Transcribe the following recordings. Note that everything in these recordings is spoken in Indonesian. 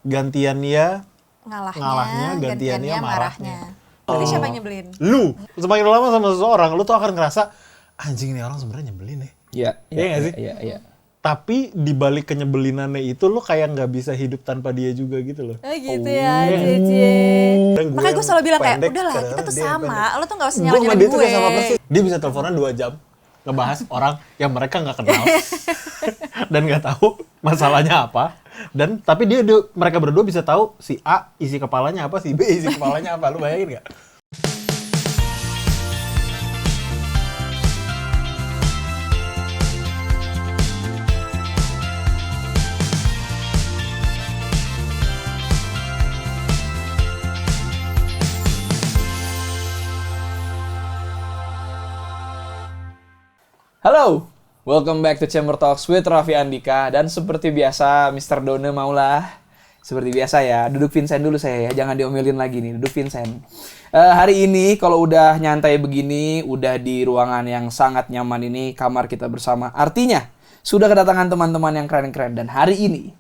gantian dia ngalahnya gantian dia marahnya. Berarti siapa yang nyebelin? Lu semakin lama sama seseorang, lu tuh akan ngerasa anjing nih orang sebenarnya nyebelin ya. Iya nggak sih? Iya. Tapi di balik kenyebelinannya itu lu kayak nggak bisa hidup tanpa dia juga gitu loh. Oh gitu ya, Jece. Makanya gue selalu bilang kayak, udahlah kita tuh sama, lo tuh gak usah Gue sama nyalahin dia tuh kayak gue. sama persis. Dia bisa teleponan 2 jam ngebahas orang yang mereka nggak kenal dan nggak tahu masalahnya apa. Dan tapi mereka berdua bisa tahu si A isi kepalanya apa, si B isi kepalanya apa. Lu bayangin nggak? Halo, welcome back to Chamber Talks with Raffi Andika. Dan seperti biasa, Mr. Done maulah. Seperti biasa ya, duduk Vincent dulu saya ya. Jangan diomelin lagi nih, duduk Vincent. Hari ini kalau udah nyantai begini, udah di ruangan yang sangat nyaman ini, kamar kita bersama. Artinya, sudah kedatangan teman-teman yang keren-keren. Dan hari ini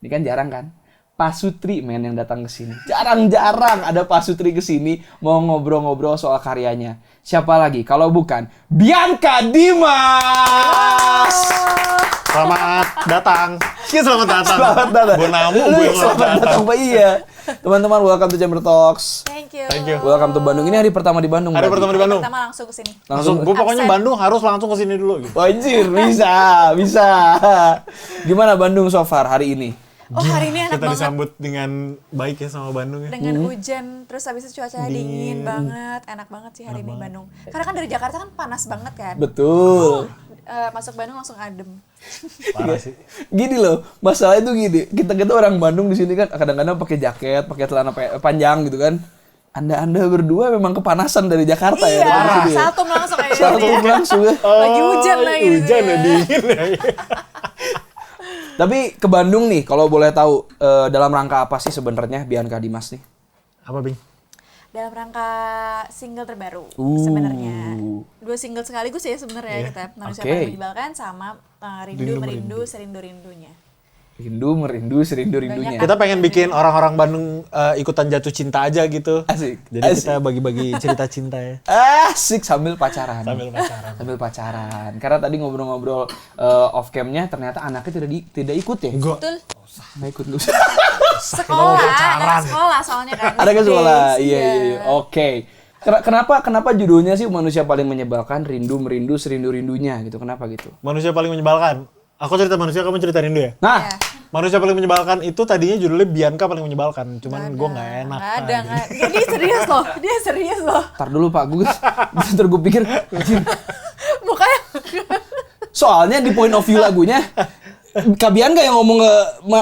kan jarang kan? Pak Sutri men yang datang ke sini. Jarang-jarang ada Pak Sutri ke sini mau ngobrol-ngobrol soal karyanya. Siapa lagi kalau bukan Bianca Dimas. Selamat datang. Selamat datang. Selamat datang. Gue namu, gue selamat datang Pak. Iya. Teman-teman, welcome to Chamber Talks. Thank you. Thank you. Welcome to Bandung. Ini hari pertama di Bandung. Hari berarti? pertama di Bandung. Pertama langsung kesini. Langsung. Gue pokoknya Absen. Bandung harus langsung ke sini dulu gitu. Anjir, bisa. Gimana Bandung so far hari ini? Oh hari ini enak Kita banget. disambut dengan baik ya sama Bandung ya. Dengan hujan, terus habis itu cuacanya dingin banget. Enak banget sih hari ini Bandung. Karena kan dari Jakarta kan panas banget kan. Betul. Masuk Bandung langsung adem. Parah sih. Gini loh, masalahnya tuh gini. Kita orang Bandung di sini kan kadang-kadang pakai jaket, pakai celana panjang gitu kan. Anda berdua memang kepanasan dari Jakarta ya. dari sini ya? Saltum langsung kayak Saltum gitu ya. langsung ya. Lagi hujan lagi. Hujan ya, dingin ya. Tapi ke Bandung nih, kalau boleh tahu dalam rangka apa sih sebenarnya Bianca Dimas nih? Apa, Bing? Dalam rangka single terbaru sebenarnya. 2 single sekaligus ya sebenarnya kita. Manusia Oke. Paling Menyebalkan sama Rindu Merindu Serindu-rindunya. Rindu merindu serindu-rindunya. Kita pengen bikin orang-orang Bandung ikutan jatuh cinta aja gitu. Asik. Jadi Asik. kita bagi-bagi cerita cinta ya. Asik sambil pacaran. Sambil pacaran. Sambil pacaran. Karena tadi ngobrol-ngobrol off cam-nya ternyata anaknya tidak ikut ya? Enggak. Betul. Nggak ikut lu. Sekolah, ada sekolah soalnya kan. Ada ke sekolah. Weekdays, Iya. Oke. Kenapa judulnya sih manusia paling menyebalkan, rindu merindu serindu-rindunya gitu? Kenapa gitu? Manusia paling menyebalkan. Aku cerita manusia, kamu cerita rindu ya? Nah, Iya. Manusia paling menyebalkan itu tadinya judulnya Bianca paling menyebalkan. Cuman gue nggak enak. Nggak ada, nggak. Dia serius loh. ntar dulu Pak, ntar gue pikir, anjir. Mukanya. Soalnya di point of view lagunya, Kak Bianca yang ngomong ke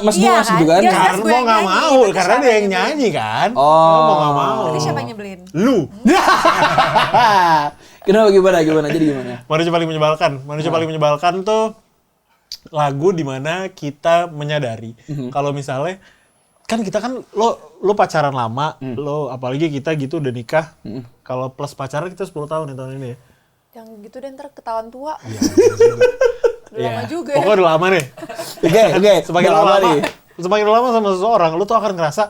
Mas Iya Dimas kan? gitu kan? Dia- Karena gue mau yang nggak nyanyi, mau, berarti karena siapa dia yang yang nyanyi kan. Oh. Mau nggak mau. Berarti siapa yang nyebelin? Lu. Kenapa gimana? Jadi gimana? Manusia paling menyebalkan. Manusia paling menyebalkan tuh lagu dimana kita menyadari kalau misalnya kan kita kan lo pacaran lama, lo apalagi kita gitu udah nikah. Kalau plus pacaran kita 10 tahun ya tahun ini ya. Yang gitu deh ntar ketahuan tua. Udah Iya. lama juga ya. Pokoknya udah lama nih. Oke. Semakin udah lo lama, nih. semakin lo lama sama seseorang, lo tuh akan ngerasa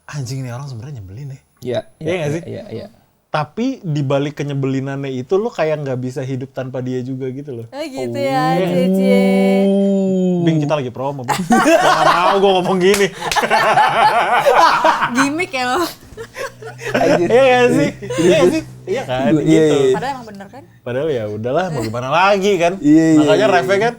anjing nih orang sebenarnya nyebelin ya. Iya. Iya nggak sih? Iya. Tapi di balik kenyebelinannya itu lo kayak nggak bisa hidup tanpa dia juga gitu loh. Oh gitu ya, Jece. Bing, kita lagi promo, Bing. Gua nggak mau gue ngomong gini. Gimik ya lo. Anjir. Iya nggak sih? Iya nggak sih? Iya kan? Iya, Gitu. iya. Padahal emang bener kan? Padahal ya udahlah, mau gimana lagi kan? Iya, iya, Makanya iya, refnya kan,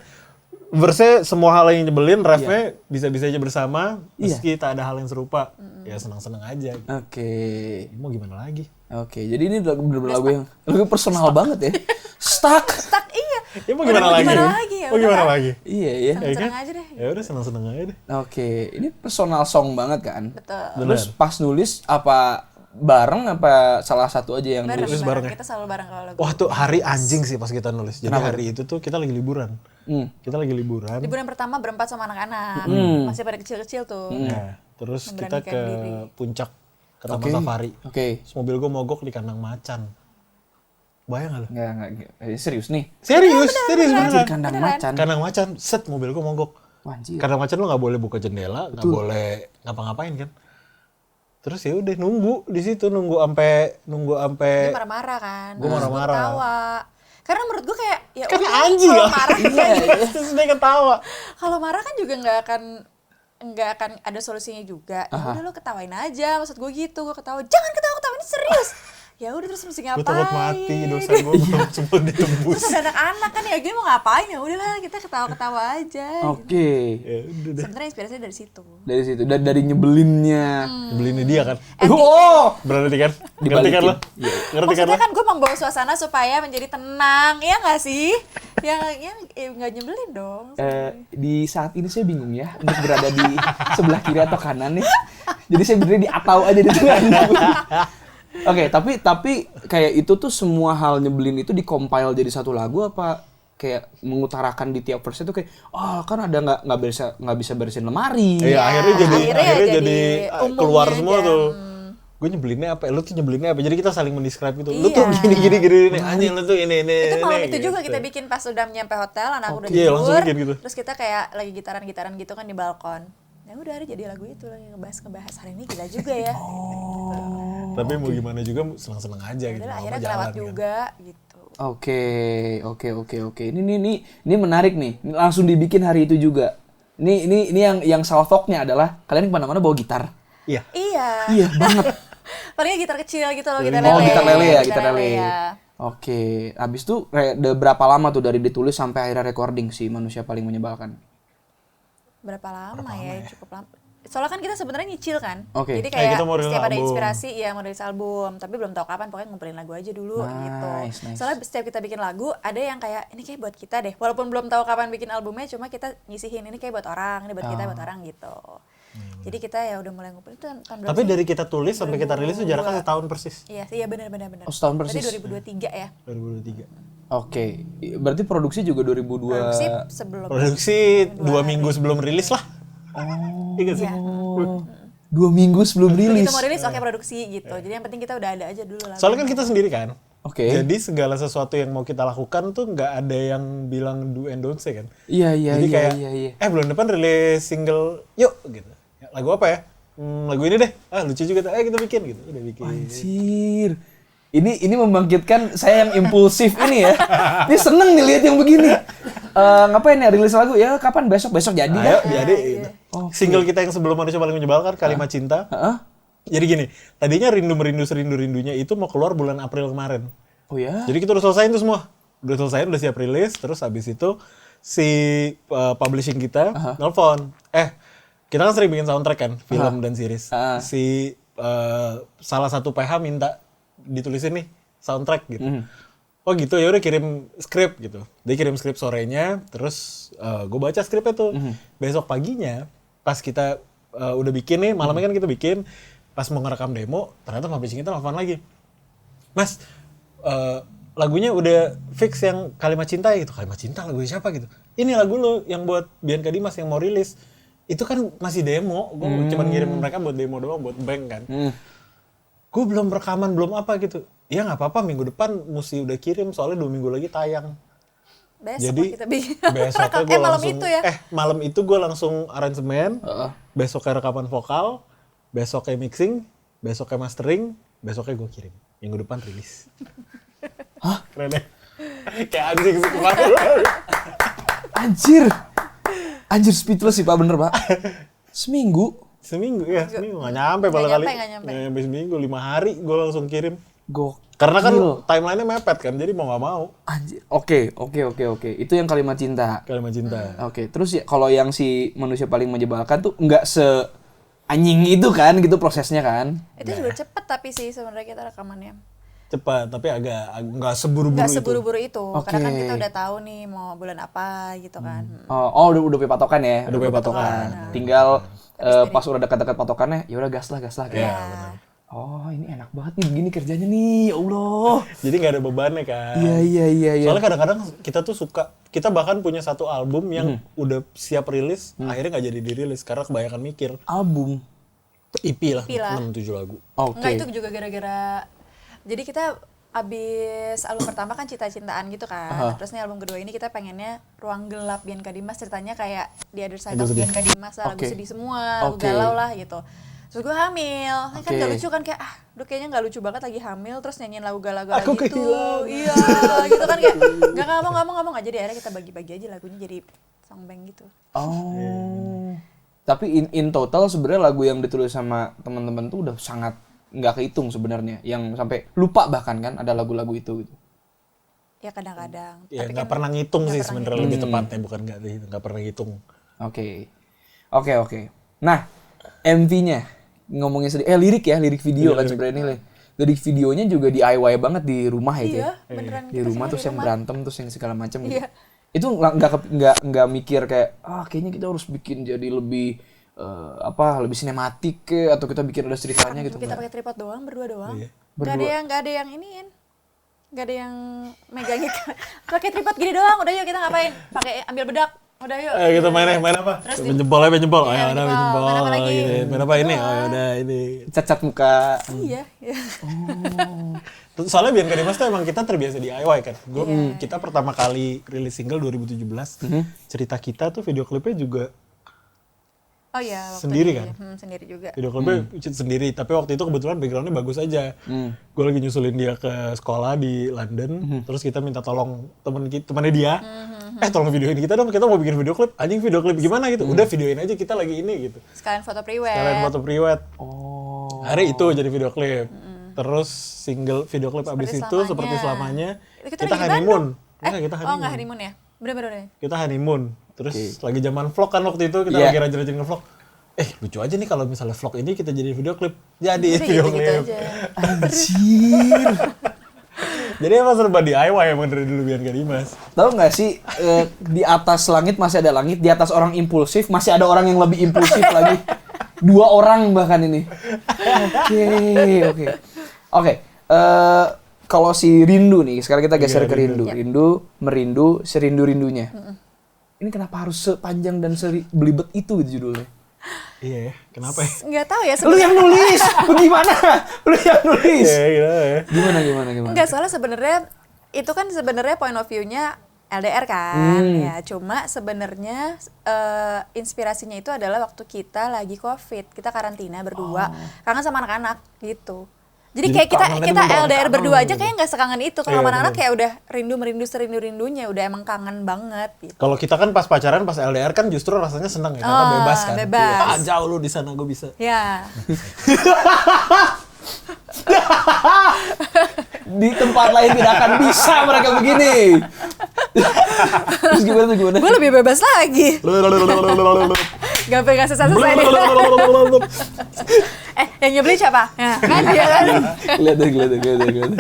verse semua hal yang nyebelin, refnya bisa-bisa aja bersama, meski tak ada hal yang serupa. Ya senang-senang aja. Oke. Mau gimana lagi? Oke, jadi ini bener-bener lagu yang personal banget ya. Stuck. Stuck iya. Ya mau Udah gimana mau lagi? gimana lagi ya? Mau gimana Udahlah. lagi? Iya. Ya kan? Seneng aja deh. Ya udah senang-senang aja deh. Oke, ini personal song banget kan? Betul. Terus pas nulis apa bareng apa salah satu aja yang Bareng, nulis? bareng ya? Kita selalu bareng kalau lagu. Wah tuh hari anjing sih pas kita nulis. Jadi hari itu tuh kita lagi liburan. Kita lagi liburan. Liburan pertama berempat sama anak-anak. Masih pada kecil-kecil tuh. Nah, terus kita Memberanikan ke diri. puncak ke Taman Safari. Oke. Terus mobil gue mogok di kandang macan. Bayang gak lo? Enggak. Serius nih. Serius beneran. Anjir, kandang beneran. macan. Kandang macan, set mobil gue mogok. Anjir. Karena macet lo nggak boleh buka jendela, nggak boleh ngapa-ngapain kan. Terus ya udah nunggu di situ, nunggu sampai Dia marah-marah kan. Gua marah-marah. Terus gua ketawa. Karena menurut gue kayak ya Karena udah, anjing kalau ya. marah Terus dia ketawa. kalau marah kan juga nggak akan ada solusinya juga. Ya udah lo ketawain aja, maksud gue gitu. Gue ketawa, jangan ketawa ini serius. Ya udah terus mesti ngapain? Gue takut mati, dosa gue belum sempat ditembus. Terus ada anak-anak kan ya, gue mau ngapain ya udahlah kita ketawa-ketawa aja. Oke. Ya udah deh. Sebenarnya inspirasinya dari situ. Dari situ dan dari nyebelinnya. Beliin dia kan. Oh, Berarti kan? Ngerti Dibalikin. kan lo? Iya. Ngerti kan Maksudnya lo? kan gue membawa suasana supaya menjadi tenang, ya nggak sih? Yang nggak nyebelin dong. Di saat ini saya bingung ya untuk berada di sebelah kiri atau kanan nih. Jadi saya berdiri di atau aja di tengah. Oke, tapi kayak itu tuh semua hal nyebelin itu di-compile jadi satu lagu apa kayak mengutarakan di tiap verse itu kayak kan ada nggak bisa beresin lemari. Iya, akhirnya jadi umumnya keluar semua aja. tuh. Gue nyebelinnya apa? Lu tuh nyebelinnya apa? Jadi kita saling mendescribe gitu. Lu Iya. tuh gini anjing lu tuh ini. Itu malam itu gitu. juga kita bikin pas udah nyampe hotel, anak udah Iya, langsung tidur. bikin gitu. Terus kita kayak lagi gitaran gitu kan di balkon. Ya udah hari jadi lagu itu lagi ngebahas hari ini gila juga ya. Tapi mau gimana juga senang-senang aja gitu. Udah, Lama akhirnya jalan kelewat kan. juga gitu. Oke. Ini menarik nih. Ini langsung dibikin hari itu juga. Ini yang salvoknya adalah kalian kemana-mana bawa gitar. Iya. Iya. Banget. Palingnya gitar kecil gitu loh, gitar Oh, lele. gitar lele ya, Gitar gitar lele. ya. Oke. Abis itu kayak berapa lama tuh dari ditulis sampai akhirnya recording si Manusia Paling Menyebalkan? Berapa lama ya? Cukup lama. Soalnya kan kita sebenarnya nyicil kan. Oke. Jadi kayak kita mau rilis setiap ada album. inspirasi ya mau rilis album, tapi belum tahu kapan, pokoknya ngumpulin lagu aja dulu gitu. Nice. Soalnya setiap kita bikin lagu ada yang kayak ini kayak buat kita deh. Walaupun belum tahu kapan bikin albumnya, cuma kita nyisihin ini kayak buat orang, ini buat kita, buat orang gitu. Jadi kita ya udah mulai ngumpulin itu tahun berapa Tapi sih? dari kita tulis sampai kita rilis tuh jaraknya setahun persis. Iya benar. Oh, setahun persis. Tadi 2023 ya. 2023. Oke. Berarti produksi juga 2002. Produksi sebelum Produksi 2 minggu sebelum rilis lah. Iya sih. Iya. 2 minggu sebelum rilis. Kita mau rilis oke produksi gitu. Jadi yang penting kita udah ada aja dulu lah. Soalnya kan kita sendiri kan. Oke. Jadi segala sesuatu yang mau kita lakukan tuh nggak ada yang bilang do and don't say kan. Iya. Jadi kayak, Iya. bulan depan rilis single, yuk gitu. Ya, lagu apa ya? Lagu ini deh. Lucu juga tuh. Kita bikin gitu. Udah bikin. Anjir. Ini membangkitkan saya yang impulsif ini ya. Ini seneng nih lihat yang begini. Ngapain ya rilis lagu ya? Kapan besok jadi Ayo, dah. jadi single kita yang sebelum Manusia Paling Menyebalkan, Kalimat Cinta. Heeh. Jadi gini, tadinya Rindu-Rindunya itu mau keluar bulan April kemarin. Oh ya. Jadi kita udah selesaiin tuh semua. Udah selesaiin, udah siap rilis. Terus habis itu si publishing kita nelfon. Kita kan sering bikin soundtrack kan, film dan series. Si salah satu PH minta ditulisin nih soundtrack gitu. Oh gitu, ya udah kirim skrip gitu. Dia kirim skrip sorenya, terus gue baca skripnya tuh. Besok paginya, pas kita udah bikin nih, malamnya kan kita bikin, pas mau ngerekam demo, ternyata publishing kita nelfon lagi. Mas, lagunya udah fix yang Kalimat Cinta gitu. Kalimat Cinta lagu siapa gitu? Ini lagu lo yang buat Bianca Dimas yang mau rilis. Itu kan masih demo, gue cuma ngirim mereka buat demo doang, buat bank kan. Gue belum rekaman, belum apa gitu. Ya nggak apa-apa, minggu depan mesti udah kirim, soalnya 2 minggu lagi tayang. Besok Jadi kita bikin. besoknya gue malam langsung, itu ya. malam itu gue langsung aransemen, besoknya rekaman vokal, besoknya mixing, besoknya mastering, besoknya gue kirim. Minggu depan rilis. Hah? Keren ya? Kayak anjing sih kemarin. Anjir speechless sih Pak, bener Pak. Seminggu. Seminggu nggak nyampe malah kali. Nggak nyampe. Seminggu, 5 hari gue langsung kirim. Gokil. Karena kan timelinenya mepet kan, jadi mau nggak mau. Anjir. Oke. Itu yang Kalimat Cinta. Kalimat Cinta. Oke, terus ya kalau yang si Manusia Paling Menyebalkan tuh nggak anjing itu kan gitu prosesnya kan. Itu juga cepet tapi sih sebenarnya kita rekamannya. Cepat, tapi agak nggak seburu-buru Nggak itu. seburu-buru itu. Oke. Karena kan kita udah tahu nih mau bulan apa gitu kan. Udah punya patokan ya. Udah punya patokan. Tinggal pas udah dekat-dekat patokannya, ya udah gas lah gitu. Iya, Oh, ini enak banget nih begini kerjanya nih. Ya Allah. Jadi nggak ada bebannya kan. Iya. Soalnya kadang-kadang kita tuh suka, kita bahkan punya satu album yang udah siap rilis, akhirnya nggak jadi dirilis karena kebanyakan mikir. Album. EP lah, 6-7 lagu. Oke. Enggak, itu juga gara-gara jadi kita abis album pertama kan Cinta-Cintaan gitu kan. Terus nih album kedua ini kita pengennya Ruang Gelap Bianca Dimas, ceritanya kayak The Other Side of Bianca Dimas lah, lagu sedih semua, lagu galau lah gitu. Terus gue hamil, kan gak lucu kan, kayak aduh kayaknya gak lucu banget lagi hamil terus nyanyiin lagu galau-galau Aku gitu. kehilangan. Iya gitu kan, kayak gak ngomong aja, di akhirnya kita bagi-bagi aja lagunya jadi songbank gitu. Oh. Tapi in total sebenarnya lagu yang ditulis sama teman-teman tuh udah sangat nggak kehitung sebenarnya, yang sampai lupa bahkan kan ada lagu-lagu itu gitu. Ya kadang-kadang. Ya tapi nggak kan pernah ngitung nggak sih pernah sebenarnya, lebih tepatnya bukan nggak pernah ngitung. Oke. Nah, MV-nya ngomongin sedih, lirik video kan sebenarnya ini. Lirik videonya juga DIY banget di rumah itu. Iya, Ya. beneran. Di kita rumah semua terus yang berantem terus yang segala macam gitu. Iya. Itu nggak mikir kayak kayaknya kita harus bikin jadi lebih lebih sinematik ke, atau kita bikin ada ceritanya gitu. Kita pakai tripod doang, berdua doang. Iya. Gak ada yang iniin. Gak ada yang megangin. Pakai tripod gini doang, udah yuk kita ngapain? Pakai ambil bedak. Udah yuk. Kita main apa? Main jempol. Iya, Main jempol. main apa lagi? Gitu. Main apa ini? Udah ini. Cacat muka. Iya. Soalnya Bianca Dimas tuh emang kita terbiasa DIY kan. Kita pertama kali rilis single 2017. Cerita kita tuh video klipnya juga Oh iya, waktu sendiri itu kan? ya. Sendiri juga. video klipnya sendiri, tapi waktu itu kebetulan backgroundnya bagus aja. Gue lagi nyusulin dia ke sekolah di London, terus kita minta tolong temannya dia, tolong videoin kita dong, kita mau bikin video klip. Anjing video klip gimana gitu? Udah videoin aja, kita lagi ini gitu. Sekalian foto priwet. Sekalian foto priwet. Oh. Hari itu jadi video klip. Terus single video klip abis itu Selamanya. Seperti Selamanya. Kita Kita lagi di honeymoon. Bandung. Kita Oh honeymoon. nggak honeymoon ya? Bener-bener. Kita honeymoon. Terus lagi zaman vlog kan waktu itu, kita lagi rajin-rajin nge-vlog. Lucu aja nih kalau misalnya vlog ini kita jadi video klip. Jadi video gitu klip. aja. Anjir. Jadi emang serba DIY emang dari dulu Bianca Dimas. Tahu nggak sih, di atas langit masih ada langit, di atas orang impulsif masih ada orang yang lebih impulsif lagi. 2 orang bahkan ini. Oke. Kalau si Rindu nih, sekarang kita geser ke Rindu. Rindu, merindu, serindu-rindunya. Ini kenapa harus sepanjang dan belibet itu gitu judulnya? Iya, kenapa ya? Nggak tahu ya Lu yang nulis, bagaimana? Lu yang nulis. Iya. Gimana? Enggak, soalnya sebenarnya itu kan sebenarnya point of view-nya LDR kan. Ya, cuma sebenarnya inspirasinya itu adalah waktu kita lagi COVID, kita karantina berdua, kangen sama anak-anak gitu. Jadi kayak kita LDR berdua aja kayak nggak sekangen itu. Kalau sama anak-anak kayak udah merindu serindu-rindunya, udah emang kangen banget gitu. Kalau kita kan pas pacaran, pas LDR kan justru rasanya seneng ya, karena bebas kan. Bebas. Jauh lu di sana, gue bisa. Ya. Di tempat lain tidak akan bisa mereka begini. Terus gimana? Gue lebih bebas lagi. Gak pegang selesai deh. Yang nyebelin siapa? Ya, kan dia kan. Kelihatan. Gitu.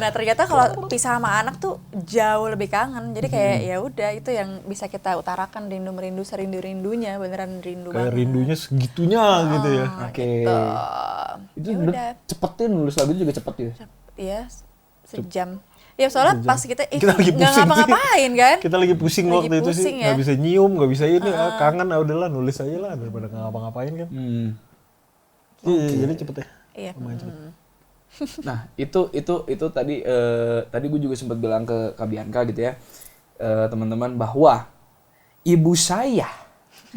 Nah ternyata kalau pisah sama anak tuh jauh lebih kangen. Jadi kayak ya udah itu yang bisa kita utarakan, rindu merindu serindu-rindunya, beneran rindu Kayak banget. rindunya segitunya gitu ya. Oke. Itu Ya udah udah. cepetin, nulis lagu juga cepet ya. Iya, sejam. Ya soalnya pas kita Kita lagi nggak pusing ngapa-ngapain kan. Kita lagi pusing Lagi waktu itu sih, pusing ya. nggak bisa nyium, nggak bisa ini, kangen, udahlah nulis aja lah daripada nggak ngapa-ngapain kan. Iya, jadi cepet ya. Iya. Lumayan cepet. Nah, itu tadi gue juga sempat bilang ke Kak Bianca gitu ya, teman-teman, bahwa ibu saya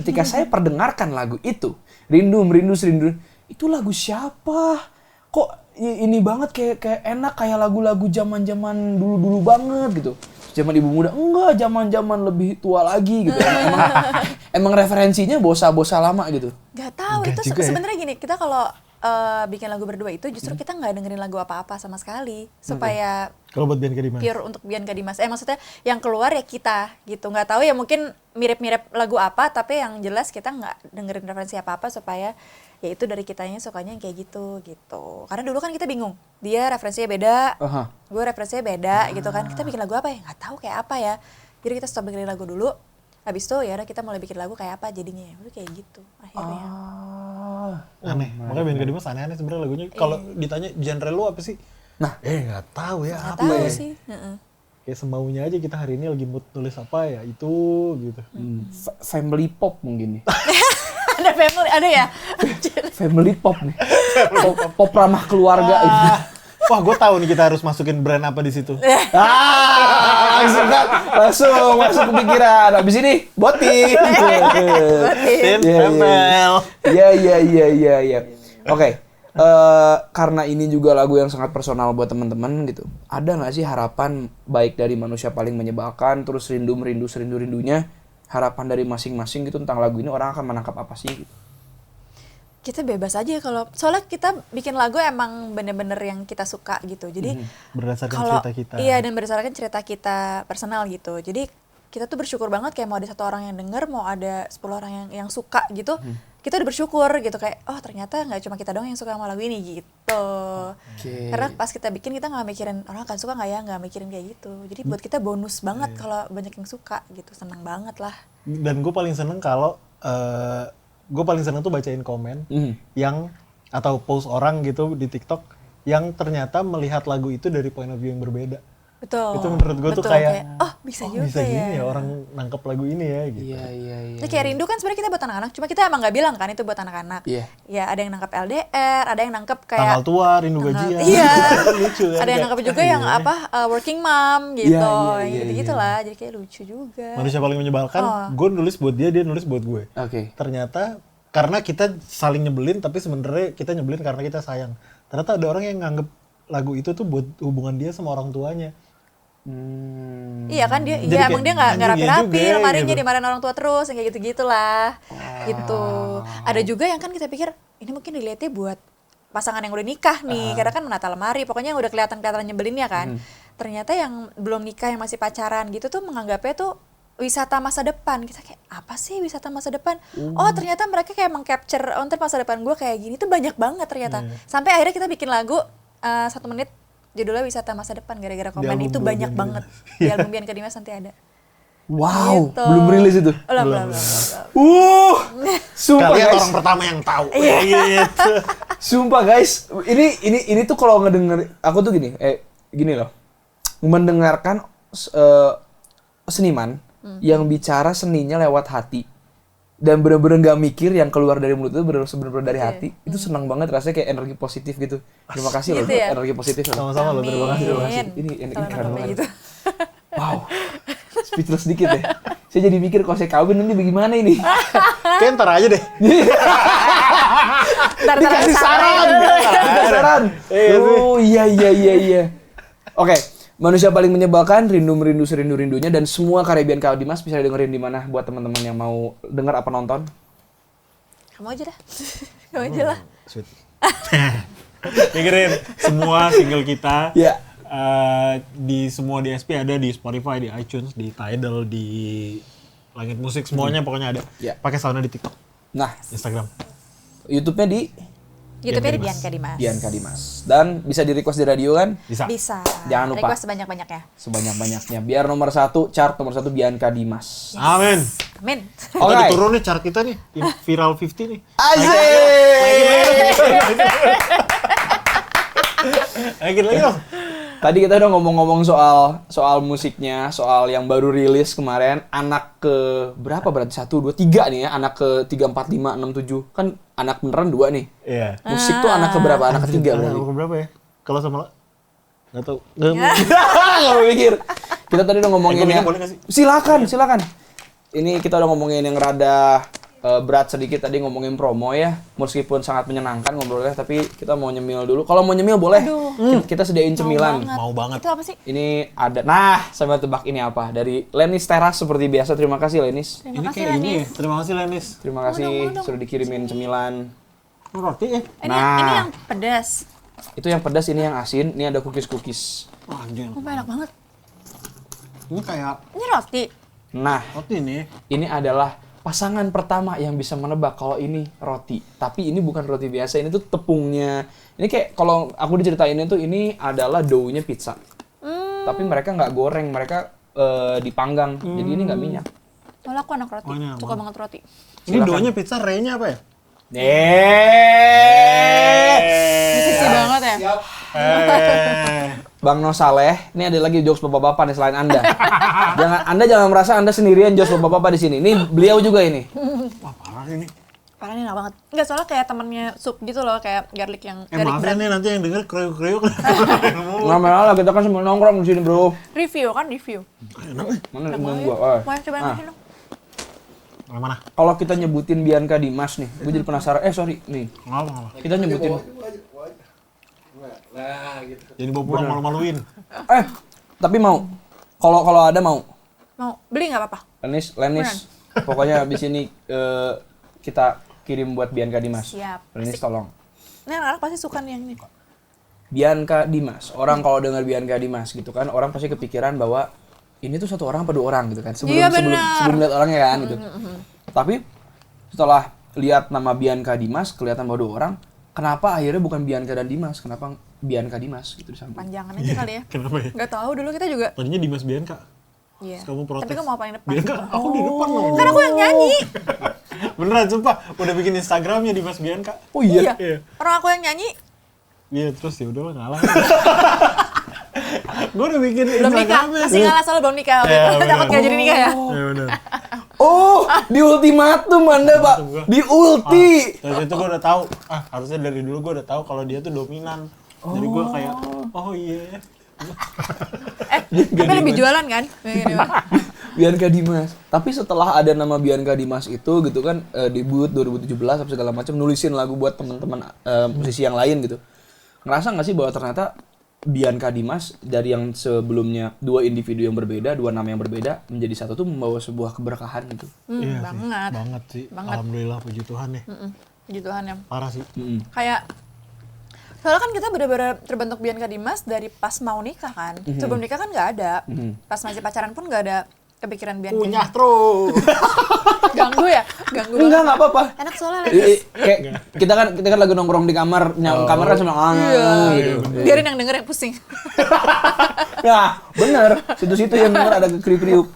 ketika saya perdengarkan lagu itu, Rindu Merindu Serindu, itu lagu siapa? Kok ini banget kayak enak kayak lagu-lagu zaman-zaman dulu-dulu banget gitu. Zaman ibu muda, enggak, zaman-zaman lebih tua lagi gitu. Emang referensinya bosa-bosa lama gitu. Gak tahu, Enggak itu juga ya. sebenarnya gini, kita kalau bikin lagu berdua itu justru kita nggak dengerin lagu apa-apa sama sekali, supaya Kalau buat Bianca Dimas. pure untuk Bianca Dimas. Maksudnya yang keluar ya kita gitu. Nggak tahu ya, mungkin mirip-mirip lagu apa, tapi yang jelas kita nggak dengerin referensi apa-apa, supaya ya itu dari kitanya sukanya yang kayak gitu. Karena dulu kan kita bingung, dia referensinya beda, gue referensinya beda gitu kan. Kita bikin lagu apa ya? Nggak tahu kayak apa ya. Jadi kita stop dengerin lagu dulu. Habis itu ya udah kita mulai bikin lagu kayak apa jadinya. Udah kayak gitu akhirnya. Aneh, makanya Bianca Dimas aneh-aneh sebenarnya lagunya. Kalau ditanya genre lu apa sih? Nah, Nggak tahu ya, Nggak apa tahu ya. sih. Heeh. Kayak semaunya aja kita hari ini lagi mood nulis apa ya, itu gitu. family pop mungkin nih. Ada family, ada ya? Family pop nih. Pop ramah keluarga ini. Wah, gue tahu nih kita harus masukin brand apa di situ. Langsung masuk kepikiran. Habis ini botin. Tin, Iya, ML. Iya. Oke. Karena ini juga lagu yang sangat personal buat teman-teman gitu. Ada nggak sih harapan baik dari Manusia Paling Menyebalkan, terus Rindu-rindunya, harapan dari masing-masing gitu tentang lagu ini, orang akan menangkap apa sih? Gitu? Kita bebas aja kalau soalnya kita bikin lagu emang bener-bener yang kita suka gitu. Jadi Berdasarkan kalau cerita kita. iya, dan berdasarkan cerita kita personal gitu. Jadi kita tuh bersyukur banget kayak mau ada 1 orang yang denger, mau ada 10 orang yang suka gitu. Kita udah bersyukur gitu kayak oh ternyata nggak cuma kita doang yang suka sama lagu ini gitu. Karena pas kita bikin kita nggak mikirin orang akan suka nggak ya, nggak mikirin kayak gitu. Jadi buat kita bonus banget kalau banyak yang suka gitu, senang banget lah. Dan gue paling seneng kalau gue paling seneng tuh bacain komen yang atau post orang gitu di TikTok yang ternyata melihat lagu itu dari point of view yang berbeda. Betul. Itu menurut gue tuh kayak oh bisa juga bisa gini ya. ya orang nangkep lagu ini ya gitu. Iya. Nah, kayak Rindu kan sebenarnya kita buat anak-anak, cuma kita emang nggak bilang kan itu buat anak-anak. Iya. Ya ada yang nangkep LDR, ada yang nangkep kayak Tanggal tua, rindu gajian. Iya. Lucu kan. Ada yang nangkep juga yang apa working mom gitu, yang Iya. gitu-gitu lah. Jadi kayak lucu juga. Manusia Paling Menyebalkan, gue nulis buat dia nulis buat gue. Oke. Ternyata karena kita saling nyebelin tapi sebenarnya kita nyebelin karena kita sayang. Ternyata ada orang yang nganggep lagu itu tuh buat hubungan dia sama orang tuanya. Iya kan dia, Jadi iya emang kayak, dia nggak anjing, rapi-rapi, iya juga, lemarinya gitu. dimarahin orang tua terus, yang kayak gitu-gitulah. Gitu. Ada juga yang kan kita pikir ini mungkin relate buat pasangan yang udah nikah nih, karena kan menata lemari, pokoknya yang udah kelihatan nyebelinnya kan. Ternyata yang belum nikah yang masih pacaran gitu tuh menganggapnya tuh wisata masa depan. Kita kayak apa sih wisata masa depan? Oh ternyata mereka kayak meng-capture ntar masa depan gue kayak gini tuh banyak banget ternyata. Sampai akhirnya kita bikin lagu 1 menit judulnya Wisata Masa Depan gara-gara komen album itu Bian banyak Kadimas. banget. Di album Bian Kadimas nanti ada. Wow, Gitu. belum rilis itu. Belum. Sumpah Kalian guys. orang pertama yang tahu. Iya. Gitu. Sumpah guys, ini tuh kalau ngedenger aku tuh gini loh. Mendengarkan seniman yang bicara seninya lewat hati dan bener-bener gak mikir yang keluar dari mulut itu bener-bener dari hati. Itu senang banget rasanya kayak energi positif gitu. Terima kasih loh Gitu ya? energi positif. Sama-sama loh, terima kasih. Ini Kalau keren nangkepnya banget. gitu. Wow. Speechless dikit ya. Saya jadi mikir kalau saya kawin nanti bagaimana ini. Kayak ntar aja deh. Ntar Dikasih saran. Dikasih saran. Iya sih. Oh iya. Oke, Manusia Paling Menyebalkan, Rindu-rindunya dan semua karya Bian Kadimas bisa dengerin di mana buat teman-teman yang mau denger apa nonton? Kamu aja dah. Kamu aja lah. Sweet. Dengerin semua single kita. Ya. Di semua DSP ada, di Spotify, di iTunes, di Tidal, di Langit Musik, semuanya pokoknya ada. Ya. Pakai soundnya di TikTok, Nah, Instagram. YouTube-nya di YouTube-nya di Bian Kadimas. Bian Kadimas. Dan bisa di-request di radio kan? Bisa. Bisa. Jangan lupa. Request sebanyak-banyaknya. Sebanyak-banyaknya. Biar nomor 1, chart nomor 1 Bian Kadimas. Amin. Amin. Kita Alright. diturun nih chart kita nih, viral 50 nih. Asik! Lagi dong. Tadi kita udah ngomong-ngomong soal musiknya, soal yang baru rilis kemarin, anak ke berapa berarti? 1, 2, 3 nih ya, anak ke 3, 4, 5, 6, 7. Kan anak beneran 2 nih. Iya. Musik tuh anak ke berapa? Anak ke 3 berarti. Anak berapa ya? Kalau sama nggak tahu. Nggak mau mikir. Kita tadi udah ngomongin Gua ya. boleh nggak sih? Silakan. Ini kita udah ngomongin yang rada berat sedikit tadi ngomongin promo ya. Meskipun sangat menyenangkan ngobrolnya, tapi kita mau nyemil dulu. Kalau mau nyemil boleh. Kita sediain cemilan. Mau banget. Itu apa sih? Ini ada. Nah, sambil tebak ini apa? Dari Lenis Teras seperti biasa. Terima kasih Lenis. Terima Ini kasih kayak ini ya. Lenis. Terima kasih Lenis. Terima kasih sudah dikirimin cemilan. Roti ya? Ini Nah. yang pedas. Itu yang pedas, ini yang asin. Ini ada cookies-cookies. Wah, anjing. Oh, enak banget. Ini kayak Ini roti. Nah, roti nih. ini adalah pasangan pertama yang bisa menebak kalau ini roti. Tapi ini bukan roti biasa, ini tuh tepungnya. Ini kayak kalau aku diceritain itu ini adalah dough-nya pizza. Tapi mereka nggak goreng, mereka dipanggang. Jadi ini nggak minyak. Malah aku anak roti. Oh, ini enak Suka banget roti. Ini doanya pizza, raynya apa ya? Sisi banget ya. Siap. Eh. Bang No Saleh, ini ada lagi jokes bapak-bapak nih selain Anda. Anda jangan merasa Anda sendirian jokes bapak-bapak di sini. Ini beliau juga ini. Wah, parah ini. Parah nih enak banget. Enggak, soalnya kayak temennya sup gitu loh, kayak garlic yang garlic maaf ya bread. nih nanti yang denger kriuk-kriuk. Nggak masalah, kita kan semua nongkrong di sini, Bro. Review kan, review. Enak nih. Mana Enak ini banget. gua? Mau coba yang dong. Yang mana? Kalau kita nyebutin Bianca Dimas nih, gue jadi penasaran. Sorry, nih. Ngapa? Kita nyebutin. Nah, gitu. Jadi bawa pulang malu-maluin. Tapi mau. Kalau ada mau. Mau beli nggak apa-apa? Lenis. Pokoknya abis ini kita kirim buat Bianca Dimas. Siap. Lenis tolong. Ini anak-anak pasti suka nih yang ini. Bianca Dimas. Orang kalau dengar Bianca Dimas gitu kan, orang pasti kepikiran bahwa ini tuh satu orang apa dua orang gitu kan. Iya, benar. Sebelum lihat orangnya kan gitu. Tapi setelah lihat nama Bianca Dimas, kelihatan bahwa dua orang, kenapa akhirnya bukan Bianca dan Dimas? Kenapa Bianca Dimas gitu disambung? Panjangan aja kali ya. Kenapa ya? Nggak tahu, dulu kita juga. Tadinya Dimas Bianca. Iya. Kamu protes. Tapi kamu mau paling depan. Bianca, aku di depan loh. Kan aku yang nyanyi. Beneran, sumpah. Udah bikin Instagramnya Dimas Bianca. Oh iya. Iya. Orang aku yang nyanyi. Iya, terus ya udahlah ngalah. Gue udah bikin Belum nikah. Instagramnya. Masih ngalah soalnya belum nikah. Iya, benar. Takut nggak jadi nikah ya. Iya benar. Oh, di ultimatum Anda, Pak. Di ulti. Dari itu gue udah tahu. Harusnya dari dulu gue udah tahu kalau dia tuh dominan. Jadi gue kayak, oh iya. Tapi lebih jualan kan? Bianca Dimas. Tapi setelah ada nama Bianca Dimas itu gitu kan, debut 2017 apa segala macam, nulisin lagu buat teman-teman musisi yang lain gitu. Ngerasa nggak sih bahwa ternyata Bianca Dimas dari yang sebelumnya dua individu yang berbeda, dua nama yang berbeda menjadi satu tuh membawa sebuah keberkahan gitu. Iya banget. sih, banget sih. Banget. Alhamdulillah, puji Tuhan ya. Puji Tuhan ya. Parah sih. Kayak soalnya kan kita benar-benar terbentuk Bianca Dimas dari pas mau nikah kan. Sebelum nikah kan nggak ada. Pas masih pacaran pun nggak ada kepikiran Bianca. Punya terus. Ganggu ya? Ganggu Enggak, banget. nggak apa-apa. Enak soalnya Kayak kita kan lagi nongkrong di kamar, kamar kan sama gitu. Biarin yang denger yang pusing. Nah, bener. Situ-situ yang denger ada kriuk-kriuk.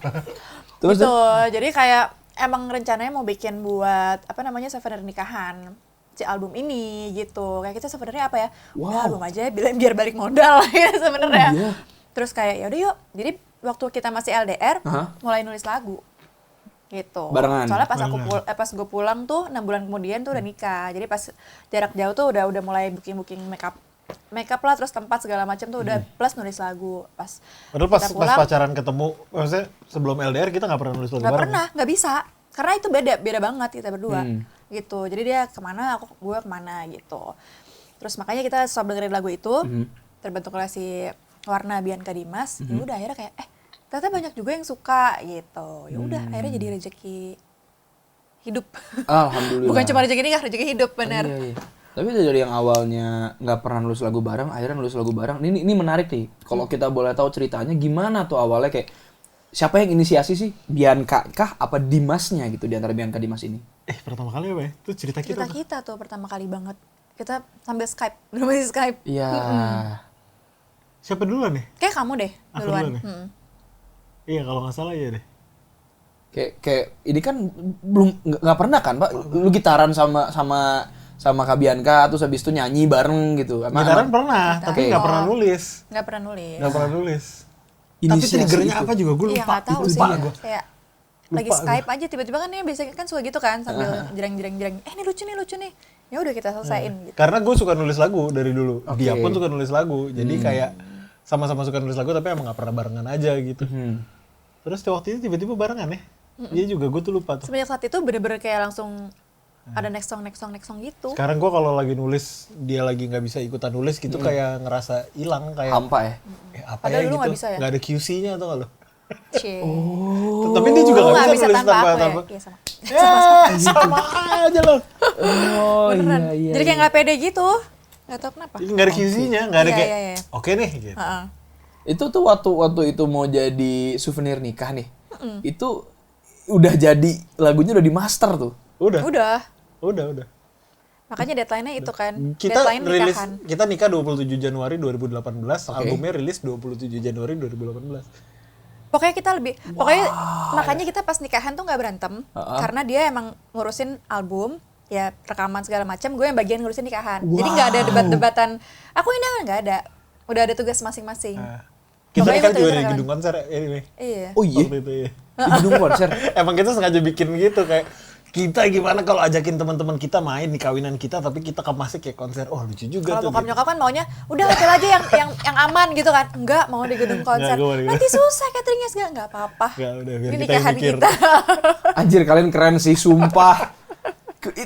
Terus Gitu. Jadi kayak emang rencananya mau bikin buat apa namanya souvenir nikahan si album ini gitu. Kayak kita sebenarnya apa ya? Udah album aja biar balik modal ya sebenarnya. iya. Terus kayak ya udah yuk. Jadi waktu kita masih LDR mulai nulis lagu. Gitu. Barengan? Soalnya pas gue pulang tuh 6 bulan kemudian tuh udah nikah. Jadi pas jarak jauh tuh udah mulai booking makeup lah, terus tempat segala macam tuh udah plus nulis lagu. Padahal pas pacaran ketemu, maksudnya sebelum LDR kita nggak pernah nulis lagu nggak bareng. pernah, nggak bisa, karena itu beda banget kita berdua gitu. Jadi dia kemana, gue kemana gitu. Terus makanya kita stop dengerin lagu itu, terbentuklah si Warna Bianca Dimas. Ya udah akhirnya kayak ternyata banyak juga yang suka gitu. Ya udah akhirnya jadi rezeki hidup. Alhamdulillah. Bukan cuma rezeki nikah, rezeki hidup bener. Iya. Tapi dari yang awalnya nggak pernah nulis lagu bareng, akhirnya nulis lagu bareng. Ini menarik nih. Kalau kita boleh tahu ceritanya gimana tuh awalnya, kayak siapa yang inisiasi sih? Bianca kah apa Dimasnya gitu di antara Bianca Dimas ini? Pertama kali apa ya? Itu cerita kita. Kita tuh pertama kali banget. Kita sambil Skype, belum masih Skype. Iya. Siapa duluan nih? Kayak kamu deh Aku duluan. duluan ya? Iya, kalau nggak salah iya deh. Kayak ini kan belum nggak pernah kan, Pak? Lu gitaran sama Kak Bianca, terus habis itu nyanyi bareng gitu. Gitaran pernah, tapi nggak pernah nulis. Nggak pernah nulis. Nggak pernah nulis. Tapi Inisiasi triggernya itu. apa juga gue Iya lupa. nggak tahu Itu sih. lupa gue. Kayak lagi Skype aja tiba-tiba kan ya biasanya kan suka gitu kan sambil jereng-jereng. Ini lucu nih. Ya udah kita selesaiin gitu. Karena gue suka nulis lagu dari dulu. Oke. Dia pun suka nulis lagu. Jadi kayak sama-sama suka nulis lagu tapi emang nggak pernah barengan aja gitu. Terus waktu itu tiba-tiba barengan ya. Dia juga, gue tuh lupa tuh. Semenjak saat itu bener-bener kayak langsung ada next song gitu. Sekarang gue kalau lagi nulis, dia lagi nggak bisa ikutan nulis gitu kayak ngerasa hilang kayak. Hampa ya? Apa Padahal ya dulu gitu. nggak bisa ya? Nggak ada QC-nya atau nggak lo? Cie. Tapi dia juga nggak bisa nulis tanpa aku ya. tanpa. Iya sama. Sama aja loh. Oh Beneran. iya. Jadi kayak nggak pede gitu. Nggak tahu kenapa. Jadi nggak ada QC-nya, nggak ada Iya, kayak iya, iya. oke nih gitu. Heeh. Itu tuh waktu itu mau jadi souvenir nikah nih. Itu udah jadi lagunya udah di master tuh. Udah. Udah. Makanya deadline-nya itu kan. Kita Deadline rilis, nikahan. kita nikah 27 Januari 2018, albumnya rilis 27 Januari 2018. Pokoknya makanya kita pas nikahan tuh nggak berantem karena dia emang ngurusin album, ya rekaman segala macam, gue yang bagian ngurusin nikahan. Jadi nggak ada debat-debatan. Aku ini nggak ada. Udah ada tugas masing-masing. Kita Pokoknya kan itu juga di rekaman. gedung konser anyway. Iya. Oh iya. Waktu itu ya. Di gedung konser. Emang kita sengaja bikin gitu kayak Kita gimana kalau ajakin teman-teman kita main di kawinan kita tapi kita kemasnya kayak konser. Oh lucu juga Kalau tuh. bokap nyokap kan maunya udah hotel aja yang aman gitu kan. Enggak, mau di gedung konser. Nggak, gua- Nanti susah cateringnya enggak apa-apa. Nggak, udah, biar Ini kita yang nikahan mikir. kita. Anjir kalian keren sih, sumpah.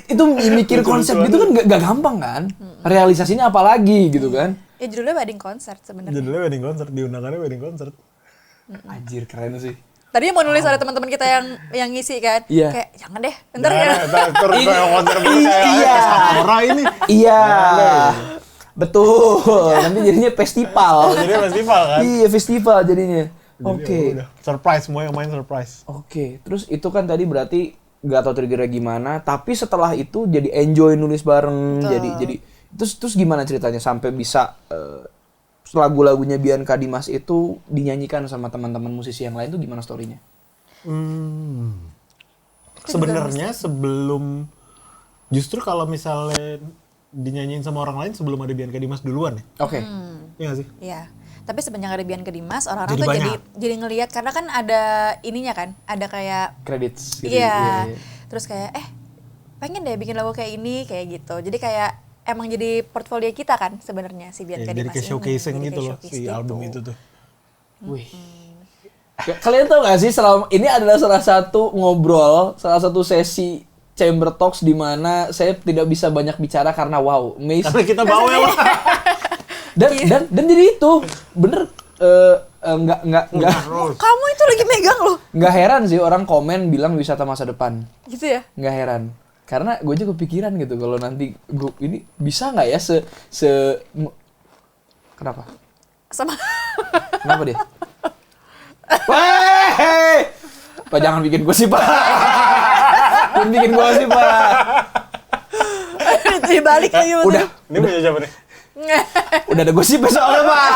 Itu mikir konsep gitu kan gak gampang kan? Realisasinya apalagi gitu kan? Ya judulnya wedding concert sebenarnya. Judulnya wedding concert, diundangannya wedding concert. Anjir keren sih. Tadinya mau nulis ada teman-teman kita yang ngisi kan. Iya. Kayak jangan deh. Ntar ya. Terus kayak konser Iya. Orang ini. Iya. Betul. Nanti jadinya festival. Jadi festival kan. Iya, festival jadinya. Jadi Oke. ya udah. Surprise, semua yang main surprise. Oke. Terus itu kan tadi berarti nggak tahu triggernya gimana, tapi setelah itu jadi enjoy nulis bareng, jadi terus gimana ceritanya sampai bisa lagu-lagunya Bianca Dimas itu dinyanyikan sama teman-teman musisi yang lain tuh gimana story-nya? Sebenarnya sebelum justru kalau misalnya dinyanyiin sama orang lain sebelum ada Bianca Dimas duluan ya. Oke. Iya nggak sih? Iya. Tapi semenjak ada Bianca Dimas, orang-orang Jadi tuh banyak. jadi ngelihat karena kan ada ininya kan, ada kayak Credits gitu. iya. Terus kayak pengen deh bikin lagu kayak ini kayak gitu. Jadi kayak emang jadi portfolio kita kan sebenarnya si Bianca Jadi Dimas kayak ini. showcasing Jadi gitu kayak loh showcase si gitu. album itu tuh. Wih. Kalian tau gak sih selama ini adalah salah satu ngobrol, salah satu sesi Chamber Talks di mana saya tidak bisa banyak bicara karena wow, amazing. Karena kita bawel. Dan jadi itu bener nggak Kamu itu lagi megang loh. nggak heran sih orang komen bilang wisata masa depan, Gitu ya. nggak heran karena gue juga kepikiran gitu kalau nanti gue ini bisa nggak ya kenapa dia Weh, Pak jangan bikin gue sih Pak, jangan bikin gue sih Pak. Dibalik lagi Udah Ini punya siapa nih? udah ada gosip soalnya Pak,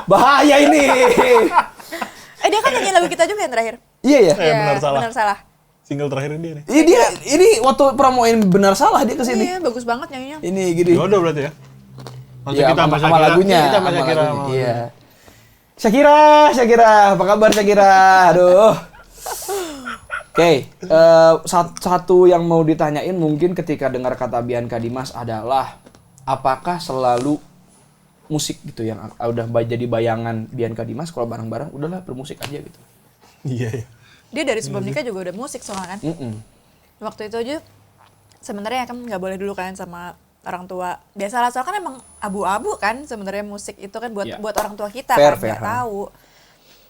bahaya ini. Dia kan nyanyi lagu kita juga yang terakhir. Iya ya. Eh, benar salah. Benar salah. Single terakhir dia nih. Ini waktu promoin benar salah dia kesini. Iya, bagus banget nyanyinya. Ini gini. Jodoh berarti ya? Maksud Iya, kita sama Shakira. lagunya. Kita sama sama Shakira. lagunya, Iya. Shakira, apa kabar Shakira? Aduh. Oke, satu yang mau ditanyain mungkin ketika dengar kata Bianca Dimas adalah apakah selalu musik gitu yang udah jadi bayangan Bianca Dimas kalau bareng-bareng udahlah bermusik aja gitu. Iya, iya. Dia dari sebelum nikah juga udah musik soalnya kan. Waktu itu aja sebenarnya kan nggak boleh dulu kan sama orang tua. Biasalah soalnya kan emang abu-abu kan sebenarnya musik itu kan buat Iya. buat orang tua kita Fair, kan nggak fair. tahu.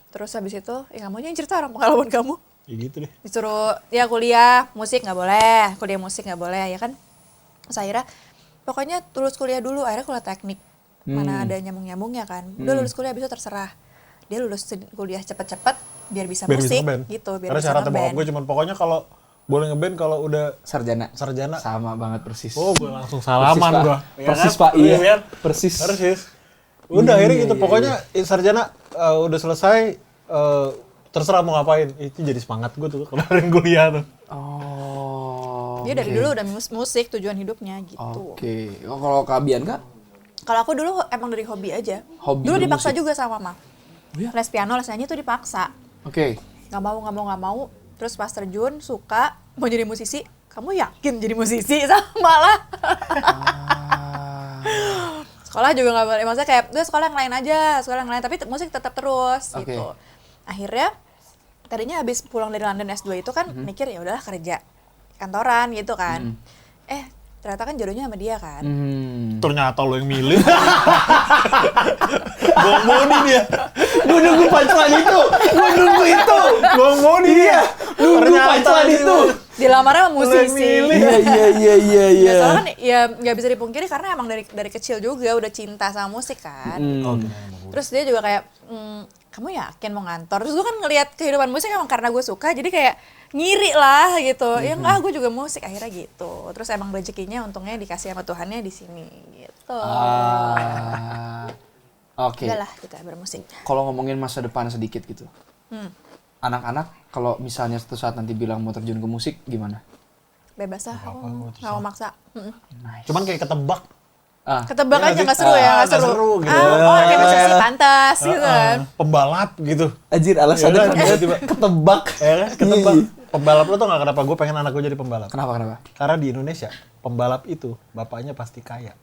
Terus habis itu, kamu yang cerita orang pengalaman kamu. Ya gitu deh. Disuruh ya kuliah musik nggak boleh, kuliah musik nggak boleh ya kan. Terus akhirnya pokoknya lulus kuliah dulu, akhirnya kuliah teknik. Mana ada nyambung-nyambungnya kan. Udah lulus kuliah habis itu terserah. Dia lulus kuliah cepet-cepet biar bisa Biar musik bisa ngeband. gitu, biar Karena bisa syaratnya bokap ngeband. gue cuman pokoknya kalau boleh ngeband kalau udah Sarjana. sarjana. Sama banget persis. Oh, gue langsung salaman Pak. gue. Persis, Pak, iya. kan? Persis. Persis. Udah akhirnya Iya, gitu. iya, Pokoknya sarjana udah selesai terserah mau ngapain. Itu jadi semangat gue tuh kemarin kuliah tuh. Oh. Dia dari oke. dulu udah musik tujuan hidupnya gitu. Oke. Oh, kalau Kak Bianca? Kalau aku dulu emang dari hobi aja. Hobi Dulu bermusik. dipaksa juga sama mama. Oh ya? Les piano, les nyanyi tuh dipaksa. Oke. Nggak mau. Terus pas terjun, suka, mau jadi musisi. Kamu yakin jadi musisi? Sama lah. Sekolah juga nggak boleh. Maksudnya kayak, udah sekolah yang lain aja. Sekolah yang lain. Tapi musik tetap terus Oke. gitu. Akhirnya, tadinya habis pulang dari London S2 itu kan mikir ya udahlah kerja kantoran gitu kan. Ternyata kan jodohnya sama dia kan. Ternyata lo yang milih. Bong Boni dia. Gue nunggu punchline itu. Bong Boni dia. Nunggu punchline itu. Dilamarnya sama musisi. Iya. Ya, soalnya kan ya nggak bisa dipungkiri karena emang dari kecil juga udah cinta sama musik kan. Oke. Terus dia juga kayak, kamu yakin mau ngantor? Terus gue kan ngelihat kehidupan musik emang karena gue suka, jadi kayak ngiri lah gitu. Ya enggak, gue juga musik akhirnya gitu. Terus emang rezekinya untungnya dikasih sama Tuhannya di sini gitu. Oke. Udahlah kita bermusik. Kalau ngomongin masa depan sedikit gitu. Anak-anak kalau misalnya suatu saat nanti bilang mau terjun ke musik gimana? Bebas lah, aku nggak mau maksa. Cuman kayak ketebak. Ketebak Iya aja nggak nggak sih? seru ya, nggak Nggak seru. seru gitu. Oh kayak musisi pantas gitu kan. Pembalap gitu. Anjir alasannya Iya kan, kan tiba-tiba. ketebak. Ya kan, ketebak. Iya. Pembalap lo tau nggak kenapa gue pengen anak gue jadi pembalap? Kenapa? Karena di Indonesia pembalap itu bapaknya pasti kaya.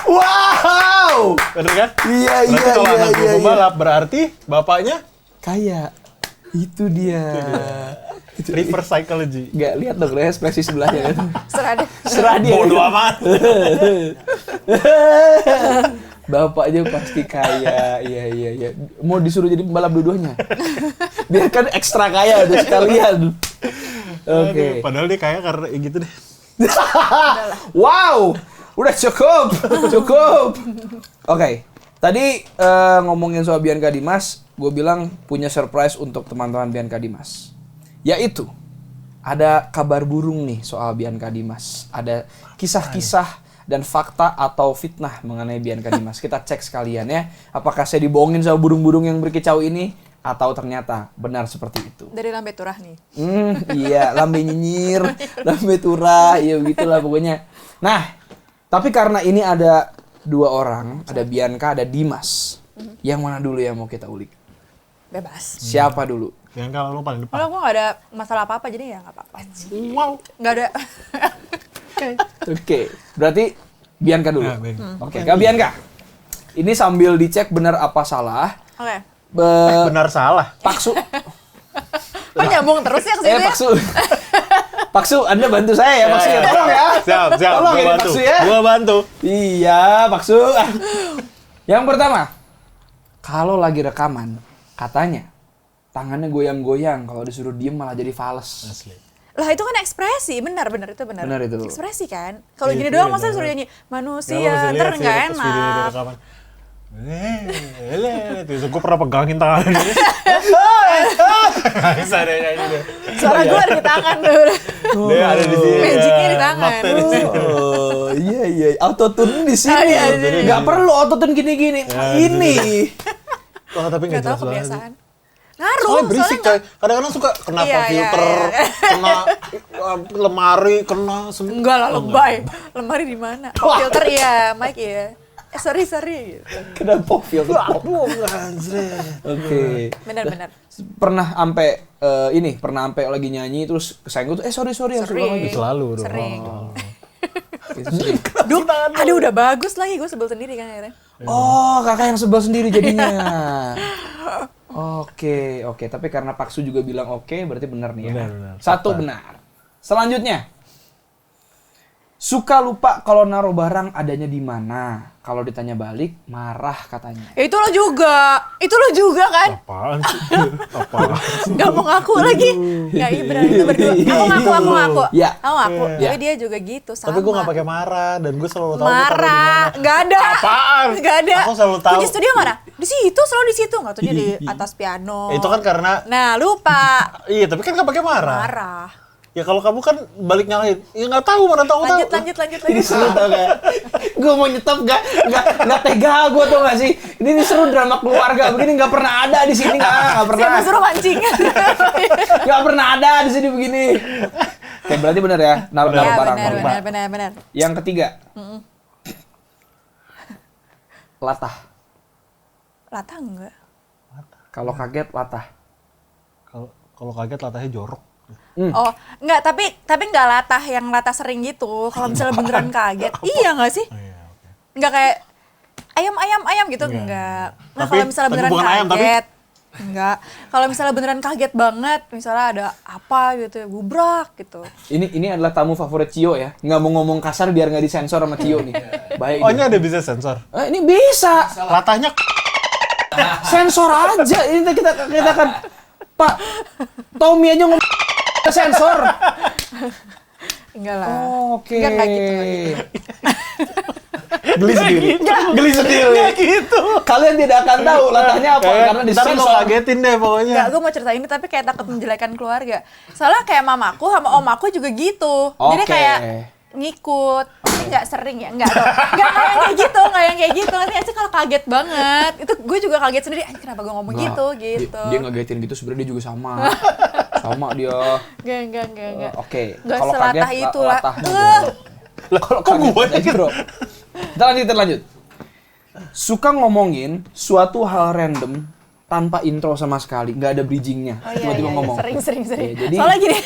Wow! Bener kan? Iya, Berarti iya, kalau iya, anak gue iya, pembalap berarti bapaknya Kaya. Itu dia. reverse psychology. Nggak, lihat dong ekspresi sebelahnya. Serah deh. Serah dia. Bodoh amat. Bapaknya pasti kaya. Iya. Mau disuruh jadi pembalap dua-duanya. Biarkan ekstra kaya udah sekalian. Oke. Aduh, padahal dia kaya karena gitu deh. Wow, udah cukup. Oke, tadi ngomongin soal Bianca Dimas, gue bilang punya surprise untuk teman-teman Bianca Dimas. Yaitu, ada kabar burung nih soal Bianca Dimas. Ada kisah-kisah dan fakta atau fitnah mengenai Bianca Dimas. Kita cek sekalian ya, apakah saya dibohongin sama burung-burung yang berkicau ini, atau ternyata benar seperti itu. Dari lambe turah nih. Iya, lambe nyinyir, lambe turah, ya begitulah pokoknya. Nah, tapi karena ini ada dua orang, ada Bianca, ada Dimas. Yang mana dulu yang mau kita ulik? Bebas. Siapa dulu? Yang kalau lo paling depan. Kalau gue gak ada masalah apa-apa, jadi ya gak apa-apa. Wow. Gak ada. Oke, berarti Bianca dulu. Nah, Bianca. Oke, Kak Bianca. Ini sambil dicek benar apa salah. Oke. Benar salah. Paksu. Kok nyambung terus ya ke situ ya? Paksu. Paksu, Anda bantu saya ya, Paksu ya. Tolong ya. Siap. Tolong Gua ini bantu. Paksu ya. Gua bantu. Iya, Paksu. Yang pertama, kalau lagi rekaman, katanya tangannya goyang-goyang, kalau disuruh diem malah jadi fales. Asli. Lah itu kan ekspresi, benar itu benar. Benar itu. Ekspresi kan. Kalau Iya, gini itu doang iya, masa benar. suruh nyanyi Ya, lo manusia, mesti ntar lihat nggak sih, pas video enak. rekaman. Gue pernah pegangin tangannya dia. Gak bisa deh nyanyi deh. Suara gue ada di tangan tuh. Dia ada di sini. Magicnya di tangan. Notnya di sini. Oh, iya. Autotune di sini. Iya, iya. Nggak perlu autotune gini-gini. Ya, Ini. Oh, tapi Gak nggak tau jelas banget. kebiasaan. Ngaruh, Soalnya berisik soalnya coy. Kadang-kadang suka kena Iya, filter, iya. kena lemari, kena semua. enggak lah lebay. Lemari di mana? Oh, filter iya, mic iya. Sorry gitu. Kenapa filter? Aduh, anjir. Oke. Benar. Pernah sampai lagi nyanyi terus kesenggol tuh sorry harus ulang lagi. Selalu dong. Sering. Gitu sih. Duh, aduh udah bagus lagi, gue sebel sendiri kan akhirnya. Oh, kakak yang sebel sendiri jadinya. Oke. Tapi karena Paksu juga bilang oke, berarti benar nih ya. Benar. Satu benar. Selanjutnya, suka lupa kalau naruh barang adanya di mana. Kalau ditanya balik, marah katanya. Ya itu lo juga kan? Apaan sih? Apaan? Gak mau ngaku lagi. Ya iya benar itu berdua. Aku ngaku. Ya. Aku ngaku. Ya. Tapi dia juga gitu sama. Tapi gue gak pakai marah dan gue selalu tahu gue taruh di marah. mana. Gak ada. Apaan? Gak ada. Aku selalu tahu. Kunci studio mana? Di situ, selalu di situ. Nggak tahu dia di atas piano. Itu kan karena Nah, lupa. iya, tapi kan gak pakai marah. Marah. Ya kalau kamu kan balik nyalahin. Ya nggak tahu, mana tahu tahu. Lanjut. Ini seru tau gak? Gue mau nyetop gak tega gue tau gak sih? Ini seru drama keluarga begini gak pernah ada di sini gak pernah. Siapa suruh mancing? Gak pernah ada di sini begini. Oke, berarti benar ya naruh Ya barang. benar. Yang ketiga, latah. Latah enggak? Kalau kaget latah. Kalau kaget latahnya jorok. Oh, enggak, tapi enggak latah yang latah sering gitu. Kalau misalnya beneran kaget. Iya enggak sih? Oh, iya, oke. Enggak kayak ayam gitu enggak. Nah, Tapi- kalau misalnya tapi beneran bukan ayam, tapi- kaget enggak. Kalau misalnya beneran kaget banget, misalnya ada apa gitu, gubrak gitu. Ini adalah tamu favorit Cio ya. Nggak mau ngomong kasar biar nggak disensor sama Cio nih. Baik. Oh, ini ada bisa sensor. Ini bisa. Latahnya Sensor aja. Ini kita kan Pak Tommy aja ngomong sensor. Enggak lah. Oke. Enggak gitu. Geli sendiri. Nggak gitu. Kalian tidak akan tahu latahnya apa karena Ntar lo disensor. kagetin deh pokoknya. Enggak, gue mau cerita ini tapi kayak takut menjelekan keluarga. Soalnya kayak mamaku sama omaku juga gitu. Jadi Oke. kayak ngikut. Tapi nggak sering ya, nggak yang kayak gitu, Nanti aja kalau kaget banget. Itu gue juga kaget sendiri. Anjir, kenapa gue ngomong Nggak, gitu. Dia ngagetin gitu sebenarnya dia juga sama. Sama dia. Enggak. Oke. Nggak Kalau selatah kaget itu lah. latahnya Eh. bro. Kalau kok kaget gue aja, bro. Kita lanjut. Suka ngomongin suatu hal random tanpa intro sama sekali, nggak ada bridgingnya, Oh, iya, tiba-tiba iya, ngomong. Sering. Iya, jadi Soalnya gini,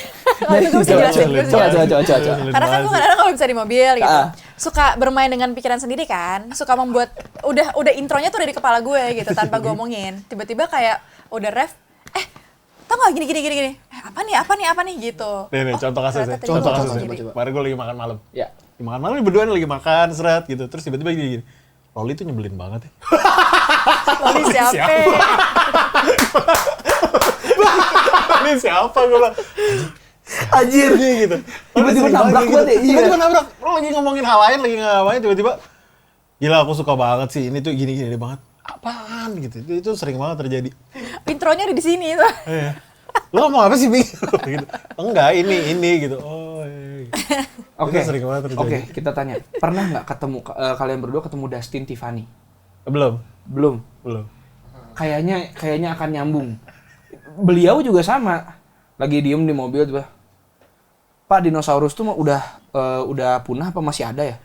gue bisa jelasin. gue bisa coba. jelasin. Karena kan gue kadang-kadang kalau bisa di mobil gitu, suka bermain dengan pikiran sendiri kan, suka membuat udah intronya tuh udah di kepala gue gitu tanpa gue omongin. Tiba-tiba kayak udah ref, tau gak gini, apa nih gitu. Nih, contoh kasusnya. Contoh kasusnya. coba. Kemarin gue lagi makan malam. Ya. Lagi makan malam, berdua lagi makan, seret gitu. Terus tiba-tiba gini. Loli tuh nyebelin banget ya. Loli siapa? Ini siapa gue bilang. Anjir. Gitu. Tiba-tiba nabrak banget ya. Iya. Tiba-tiba nabrak. Lo lagi ngomongin hal lain, lagi ngapain, tiba-tiba. Gila, aku suka banget sih. Ini tuh gini-gini banget. Apaan gitu. Itu sering banget terjadi. Intronya ada di sini tuh. Iya. Lo ngomong apa sih, Bing? Gitu. Enggak, ini gitu. Oh, iya. Oke. Itu sering banget terjadi. Oke, kita tanya. Pernah nggak ketemu kalian berdua ketemu Dustin Tiffany? Belum. Belum. Kayaknya akan nyambung. Beliau juga sama. Lagi diem di mobil tiba. Pak, dinosaurus tuh udah punah apa masih ada ya?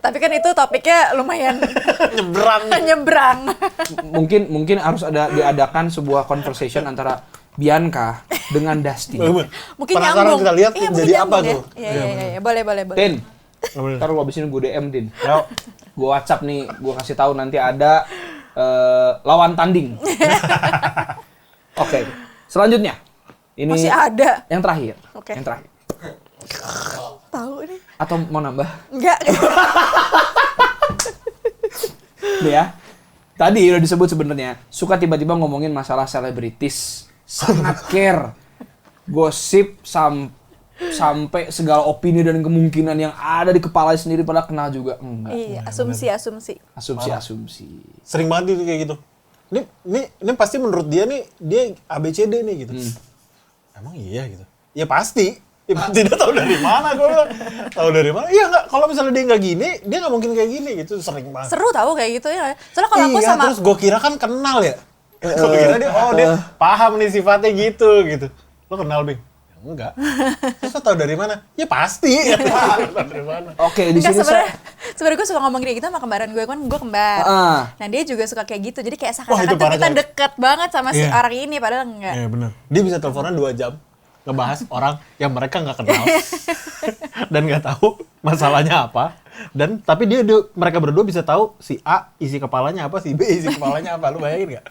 Tapi kan itu topiknya lumayan nyebrang. Mungkin harus diadakan sebuah conversation antara Bianca dengan Dustin. Mungkin Penasaran nyambung. kita lihat Iya, jadi mungkin apa nyambung ya. tuh. Iya. Boleh. Tin, ntar lu abisin gue DM, Tin. Yo. Gue WhatsApp nih, gue kasih tahu nanti ada lawan tanding. Oke, selanjutnya. Ini Masih ada. yang terakhir. Oke. Yang terakhir. Tahu nih. Atau mau nambah? Enggak. Nih ya. Tadi udah disebut sebenarnya suka tiba-tiba ngomongin masalah selebritis, sangat care, gosip sampai segala opini dan kemungkinan yang ada di kepala sendiri pada kenal juga enggak. Iya, asumsi. Asumsi. Sering banget itu kayak gitu. Ini pasti menurut dia nih, dia ABCD nih gitu. Emang iya gitu? Ya pasti. Ya pasti dia tahu dari mana, gue bilang. Tahu dari mana? Iya nggak, kalau misalnya dia nggak gini, dia nggak mungkin kayak gini gitu, sering banget. Seru tahu kayak gitu ya. Soalnya kalau aku Iya, sama terus gue kira kan kenal ya. Gue kira dia paham nih sifatnya gitu. Lo kenal, Bing? Ya, enggak. Terus lo tahu dari mana? Ya pasti. Tahu dari mana? Oke, di Enggak, sini sebenarnya gue suka ngomong kayak gitu sama kembaran gue kan, gue kembar. Nah dia juga suka kayak gitu, jadi kayak Wah, seakan-akan itu tuh parah, kita coy. deket banget sama si Iya. orang ini, padahal enggak. Iya benar. Dia bisa teleponan 2 jam ngebahas orang yang mereka nggak kenal dan nggak tahu masalahnya apa, dan tapi mereka berdua bisa tahu si A isi kepalanya apa, si B isi kepalanya apa. Lu bayangin nggak?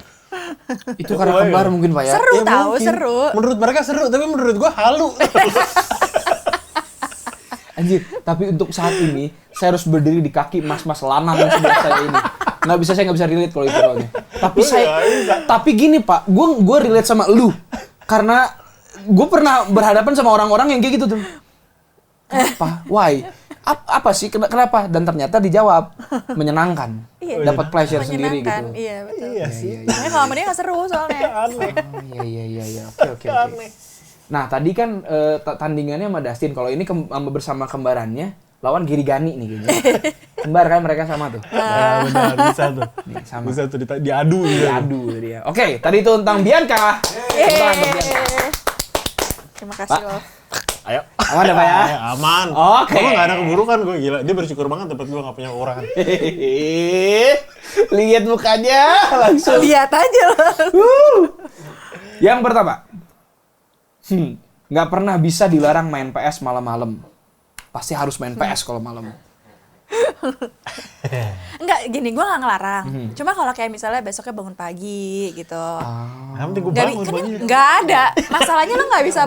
itu karena kembar mungkin Pak ya. Seru Ya, tahu, mungkin. seru. Menurut mereka seru, tapi menurut gua halu. Anjir, tapi untuk saat ini saya harus berdiri di kaki mas-mas lanang yang sebelah saya ini. Saya nggak bisa relate kalau itu soalnya. Tapi gini Pak, gue relate sama lu karena gue pernah berhadapan sama orang-orang yang kayak gitu tuh. Apa? Why? Apa sih? Kenapa? Dan ternyata dijawab menyenangkan, Iya. dapat pleasure sendiri Menyenangkan, gitu. Iya betul. Iya sih. Makanya kalau sama dia nggak seru soalnya. Aneh. Oh, iya. Oke. Aneh. Nah tadi kan tandingannya sama Dustin. Kalau ini bersama kembarannya lawan Girigani nih kayaknya. Kembar kan mereka sama tuh. Ya benar, bisa tuh. Nih, sama. Bisa tuh diadu gitu. Diadu dia. Oke, tadi itu tentang Bianca. Tentang Bianca. Terima kasih loh. Ayo. Aman ya Pak ya? Ayo, aman. Oke. Gue nggak ada keburukan, gue gila. Dia bersyukur banget tempat gue nggak punya orang. Lihat mukanya langsung. Lihat aja loh. Yang pertama, nggak pernah bisa dilarang main PS malam-malam. Pasti harus main PS kalau malam. Enggak, gini, gue nggak ngelarang. Cuma kalau kayak misalnya besoknya bangun pagi gitu. Yang penting gue Nggak, bangun kan pagi. nggak ada. Masalahnya lo nggak bisa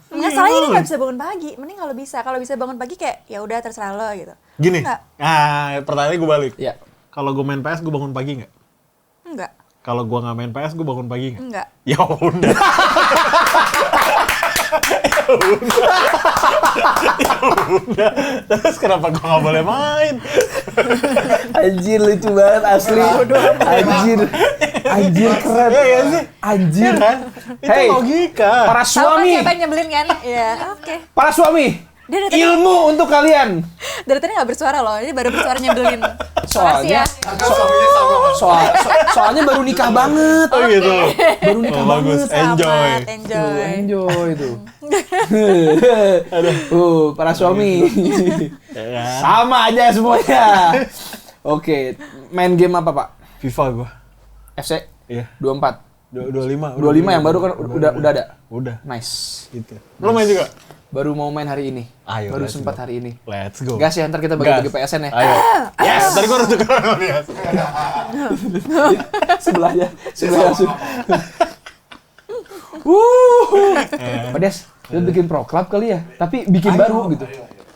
masalahnya dia nggak bisa bangun pagi. Mending kalau bisa bangun pagi kayak ya udah terserah lo gitu. Gini, Nggak. pertanyaannya gue balik. Ya. Kalau gue main PS, gue bangun pagi nggak? Enggak. Kalau gue nggak main PS, gue bangun pagi nggak? Enggak. Ya udah. Ya udah. Terus kenapa gue nggak boleh main? Anjir lucu banget asli. Anjir keren. Iya ya sih. Anjir. Iya kan? Itu Hey, logika. para Tahu kan suami. siapa yang nyebelin kan? Iya, oke. Para suami. Dia dari tadi, Ilmu untuk kalian. dari tadi nggak bersuara loh. Ini baru bersuara nyebelin. Soalnya Makasih ya. soalnya baru nikah banget. Oh gitu. Baru nikah Bagus. banget. Enjoy. Selamat, enjoy. Enjoy tuh. Para suami. Ya. Sama aja semuanya. Oke, main game apa, Pak? FIFA gue. FC Iya. 24. 25. 25 yang baru kan udah ada. Udah. Nice. Gitu. Lo main juga? Baru mau main hari ini. Ayo, Baru let's sempat go. hari ini. Let's go. Gas ya, ntar kita bagi-bagi Gas. PSN ya. Ayo. Yes, tadi gua udah tukar sama dia. Sebelahnya langsung. Pak Des, lu bikin pro club kali ya? Tapi bikin baru gitu.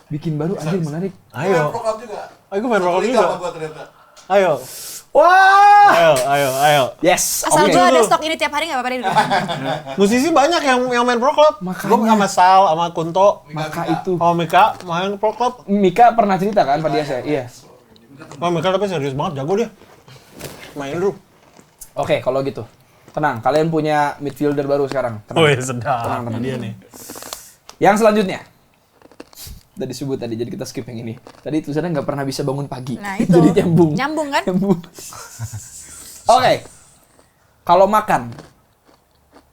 Bikin baru anjir menarik. Ayo. Pro Club juga. Ayo gua main rokok Liga juga. sama gua ternyata. Ayo. Wah! Ayo. Yes. Asal Oke. gue ada Dulu. stok ini tiap hari nggak apa-apa deh. Musisi banyak yang main pro club. Makanya. Gua sama Sal, sama Kunto, Maka itu sama Mika main pro club. Mika pernah cerita kan Pak Dias ya? Iya. Wah, Mika tapi serius banget, jago dia. Main dulu. Oke, kalau gitu. Tenang, kalian punya midfielder baru sekarang. Tenang. Wih, sedap. Tenang. Dia nih. Yang selanjutnya. Udah disebut tadi, jadi kita skip yang ini. Tadi tulisannya nggak pernah bisa bangun pagi. Nah itu. Jadi nyambung. Nyambung kan? Nyambung. Oke. Kalau makan,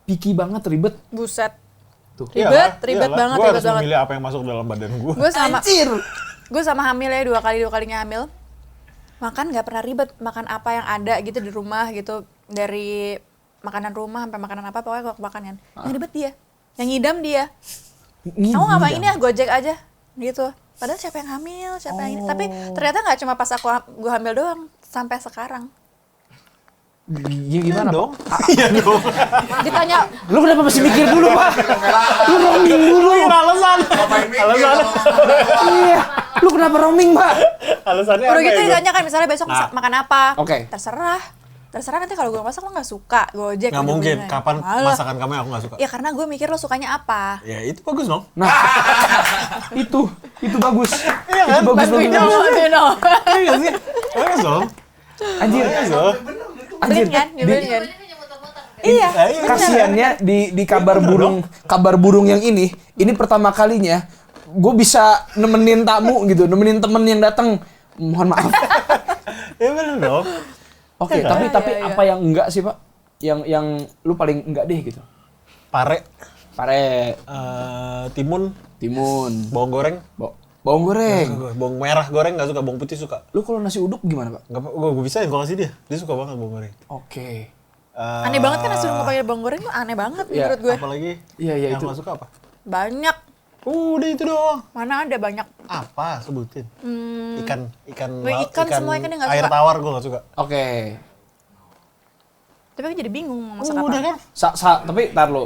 picky banget, ribet. Buset. Tuh. Ribet banget, Gue ribet harus banget. memilih apa yang masuk dalam badan gue. Gue sama hamil ya dua kalinya hamil. Makan nggak pernah ribet, makan apa yang ada gitu di rumah gitu, dari makanan rumah sampai makanan apa pokoknya gue makan kan. Yang ribet dia, yang ngidam dia. Kamu ngapain ya, Gojek aja gitu. Padahal siapa yang hamil, siapa yang ini. Tapi ternyata nggak cuma pas gue hamil doang, sampai sekarang. Gimana dong? Pak? Iya dong. Ditanya, Lu kenapa masih mikir dulu Pak? Lu roaming dulu. Alasan. Ngapain mikir? Alasan. Iya. Lu kenapa roaming Pak? Alasannya udah apa gitu ya, ditanya kan misalnya besok Nah. makan apa. Oke. Terserah nanti kalau gue masak lo nggak suka, Gojek. Nggak mungkin. ujung-ujungnya. Kapan Malah. masakan kamu yang aku nggak suka? Ya karena gue mikir lo sukanya apa. Ya itu bagus dong. Nah, itu bagus. Iya kan? Itu bagus Bantuin banget. dong, bantuin dong. Iya nggak sih? Bagus dong. Anjir, Bagus dong. anjir. Nyebelin kan? Nyebelin kan? Iya. Kasiannya di kabar burung yang ini pertama kalinya gue bisa nemenin tamu gitu, nemenin temen yang datang. Mohon maaf. Ya bener dong. Oke, Iya, tapi iya. apa yang enggak sih Pak? Yang lu paling enggak deh gitu. Pare, Pare, timun, bawang goreng. bawang goreng. Bawang merah goreng nggak suka, bawang putih suka. Lu kalau nasi uduk gimana Pak? Gue bisa yang gue kasih dia. Dia suka banget bawang goreng. Oke. Aneh banget kan nasi uduk pakai bawang goreng tuh aneh banget Iya, menurut gue. Apalagi Iya, yang itu. nggak suka apa? Banyak. Udah itu doang. Mana ada banyak. Apa sebutin? Ikan Ikan semua ikan dia nggak air suka. tawar gue nggak suka. Oke. Tapi aku jadi bingung mau masak apa. Udah kan? Tapi tar lu.